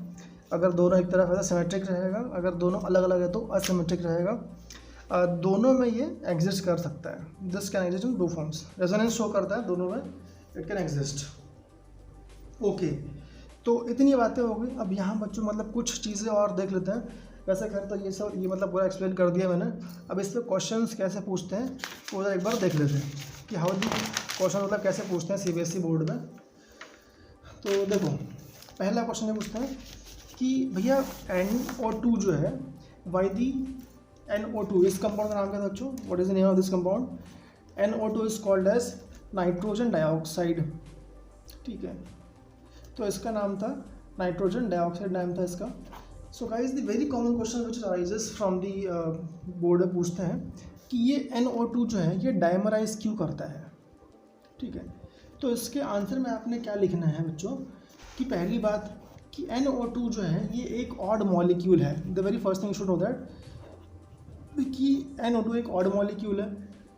अगर दोनों एक तरफ है तो सिमेट्रिक रहेगा, अगर दोनों अलग अलग है तो असिमेट्रिक रहेगा। दोनों में ये एग्जिस्ट कर सकता है, this can exist in 2 forms, resonance show करता है दोनों में, इट कैन एग्जिस्ट, ओके। तो इतनी बातें हो गई। अब यहाँ बच्चों मतलब कुछ चीज़ें और देख लेते हैं। वैसे खैर तो ये सब ये मतलब पूरा एक्सप्लेन कर दिया मैंने। अब इस पर क्वेश्चंस कैसे पूछते हैं वो एक बार देख लेते हैं कि हाउ दी क्वेश्चन मतलब कैसे पूछते हैं CBSE बोर्ड में। तो देखो पहला क्वेश्चन ये पूछते हैं कि भैया NO2 जो है वाई दी NO2, इस कंपाउंड का नाम क्या था बच्चों? What is the name of this compound? NO2 is called as nitrogen dioxide, ठीक है। तो इसका नाम था नाइट्रोजन डाइऑक्साइड, नाम था इसका। So guys the very common question which arises from the board में पूछते हैं कि ये NO2 जो है ये डाइमराइज क्यों करता है, ठीक है। तो इसके आंसर में आपने क्या लिखना है बच्चों कि पहली बात कि NO2 जो है ये एक ऑड मॉलिक्यूल है। The very first thing should know that कि NO2 एक ऑड मॉलिक्यूल है।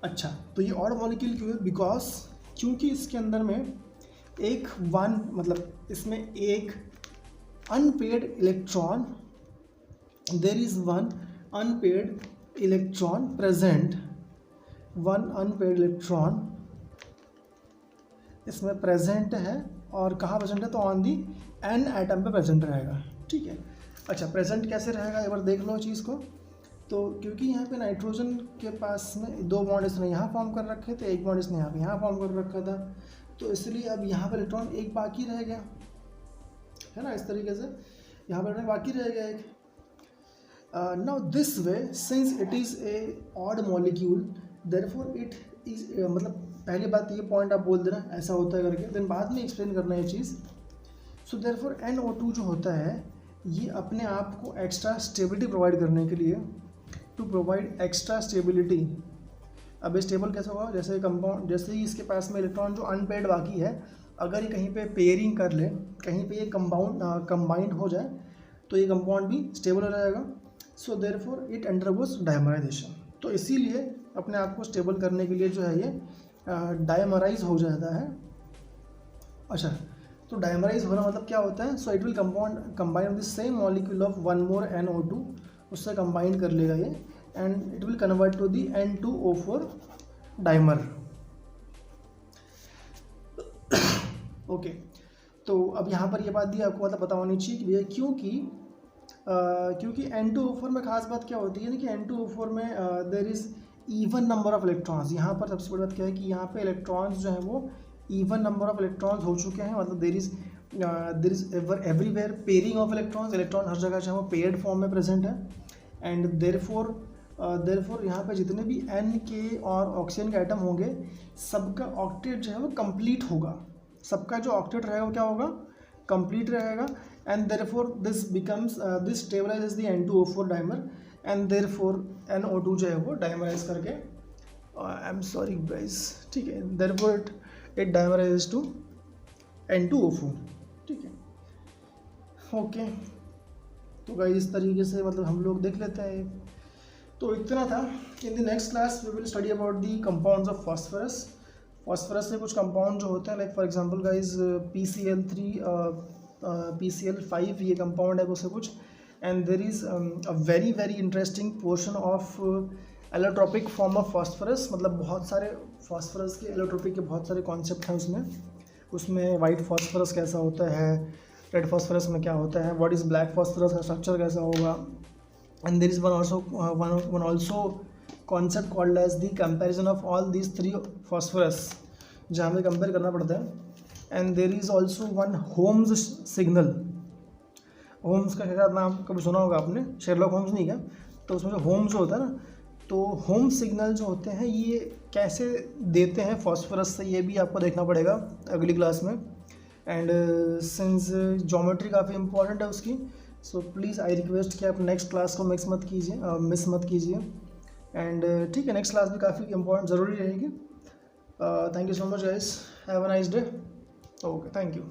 अच्छा, तो ये ऑड मॉलिक्यूल क्यों है? बिकॉज क्योंकि इसके अंदर में एक वन मतलब इसमें एक unpaired electron, there is one unpaired electron present, one unpaired electron इसमें प्रेजेंट है। और कहाँ प्रेजेंट है? तो ऑन दी N एटम पे प्रेजेंट रहेगा, ठीक है। अच्छा, प्रेजेंट कैसे रहेगा एक बार देख लो चीज़ को। तो क्योंकि यहाँ पे नाइट्रोजन के पास में दो बॉन्ड इसने यहाँ फॉर्म कर रखे थे, एक बॉन्ड इसने यहाँ फॉर्म कर रखा था, तो इसलिए अब यहाँ पर इलेक्ट्रॉन एक बाकी रह गया है ना। इस तरीके से यहाँ पर बाकी रह गया एक। Now this way since it is A odd molecule therefore it is मतलब पहली बात ये पॉइंट आप बोल देना ऐसा होता है करके, देन बाद में एक्सप्लेन करना ये चीज़। सो देयरफॉर NO2 जो होता है ये अपने आप को एक्स्ट्रा स्टेबिलिटी प्रोवाइड करने के लिए, टू प्रोवाइड एक्स्ट्रा स्टेबिलिटी। अब स्टेबल कैसे होगा? जैसे कंपाउंड, जैसे ही इसके पास में इलेक्ट्रॉन जो अनपेड बाकी है, अगर ये कहीं पे पेयरिंग कर ले, कहीं पे ये कंबाइंड हो जाए तो ये कंपाउंड भी स्टेबल हो जाएगा। सो देयरफॉर इट अंडरगोस डाइमराइजेशन। तो इसीलिए अपने आप को स्टेबल करने के लिए जो है ये डाइमराइज हो जाता है। अच्छा, तो डाइमराइज होना मतलब क्या होता है? So it will combine with the same molecule of one more NO2, उससे कंबाइन कर लेगा ये and it will convert to the N2O4 dimer. Okay, तो अब यहाँ पर ये बात दी आपको मतलब पता होनी चाहिए कि भैया क्योंकि N2O4 में खास बात क्या होती है कि N2O4 में there is even number of electrons. यहाँ पर सबसे बड़ी बात क्या है कि यहाँ पे इलेक्ट्रॉन्स जो हैं वो इवन नंबर ऑफ इलेक्ट्रॉन्स हो चुके हैं, मतलब there is everywhere pairing of electrons. Electron हर जगह जो है वो पेयर्ड फॉर्म में प्रेजेंट है एंड देयरफॉर यहाँ पे जितने भी N के और ऑक्सीजन के आइटम होंगे सबका ऑक्टेट जो है वो कंप्लीट होगा, सबका जो ऑक्टेट रहेगा वो क्या होगा? कंप्लीट रहेगा। And therefore this becomes this stabilises the N2O4 dimer and therefore NO2 जो है वो डाइमराइज करके आई एम सॉरी गाइस, ठीक है, देयरफॉर इट डाइमराइजेस टू N2O4, ठीक है। ओके, तो गाइस इस तरीके से मतलब हम लोग देख लेते हैं। तो इतना था। In the next class we will study about the compounds of phosphorus. Phosphorus से कुछ कंपाउंड जो होते हैं like for example guys PCl3 PCl5 ये कंपाउंड है उससे कुछ। And there is a very very interesting portion of allotropic form of phosphorus, मतलब बहुत सारे फॉस्फोरस के एलोट्रोपिक के बहुत सारे कॉन्सेप्ट हैं उसमें वाइट फॉस्फोरस कैसा होता है, रेड फॉस्फोरस में क्या होता है, व्हाट इज़ ब्लैक फॉस्फोरस का स्ट्रक्चर कैसा होगा। And there is one also concept called as the comparison of all these three phosphorus, जहाँ हमें कंपेयर करना पड़ता है। And there is also one Holmes signal. Holmes का शायद नाम कभी सुना होगा आपने, शेरलॉक होम्स नहीं क्या, तो उसमें जो होम्स होता है ना, तो होम सिग्नल जो होते हैं ये कैसे देते हैं फॉस्फोरस से, ये भी आपको देखना पड़ेगा अगली क्लास में। एंड सिंस ज्योमेट्री काफ़ी इंपॉर्टेंट है उसकी, सो प्लीज़ आई रिक्वेस्ट कि आप नेक्स्ट क्लास को मिस मत कीजिए। एंड ठीक है, नेक्स्ट क्लास भी काफ़ी इंपॉर्टेंट ज़रूरी रहेगी। Thank you so much guys, have a nice day. Okay, thank you.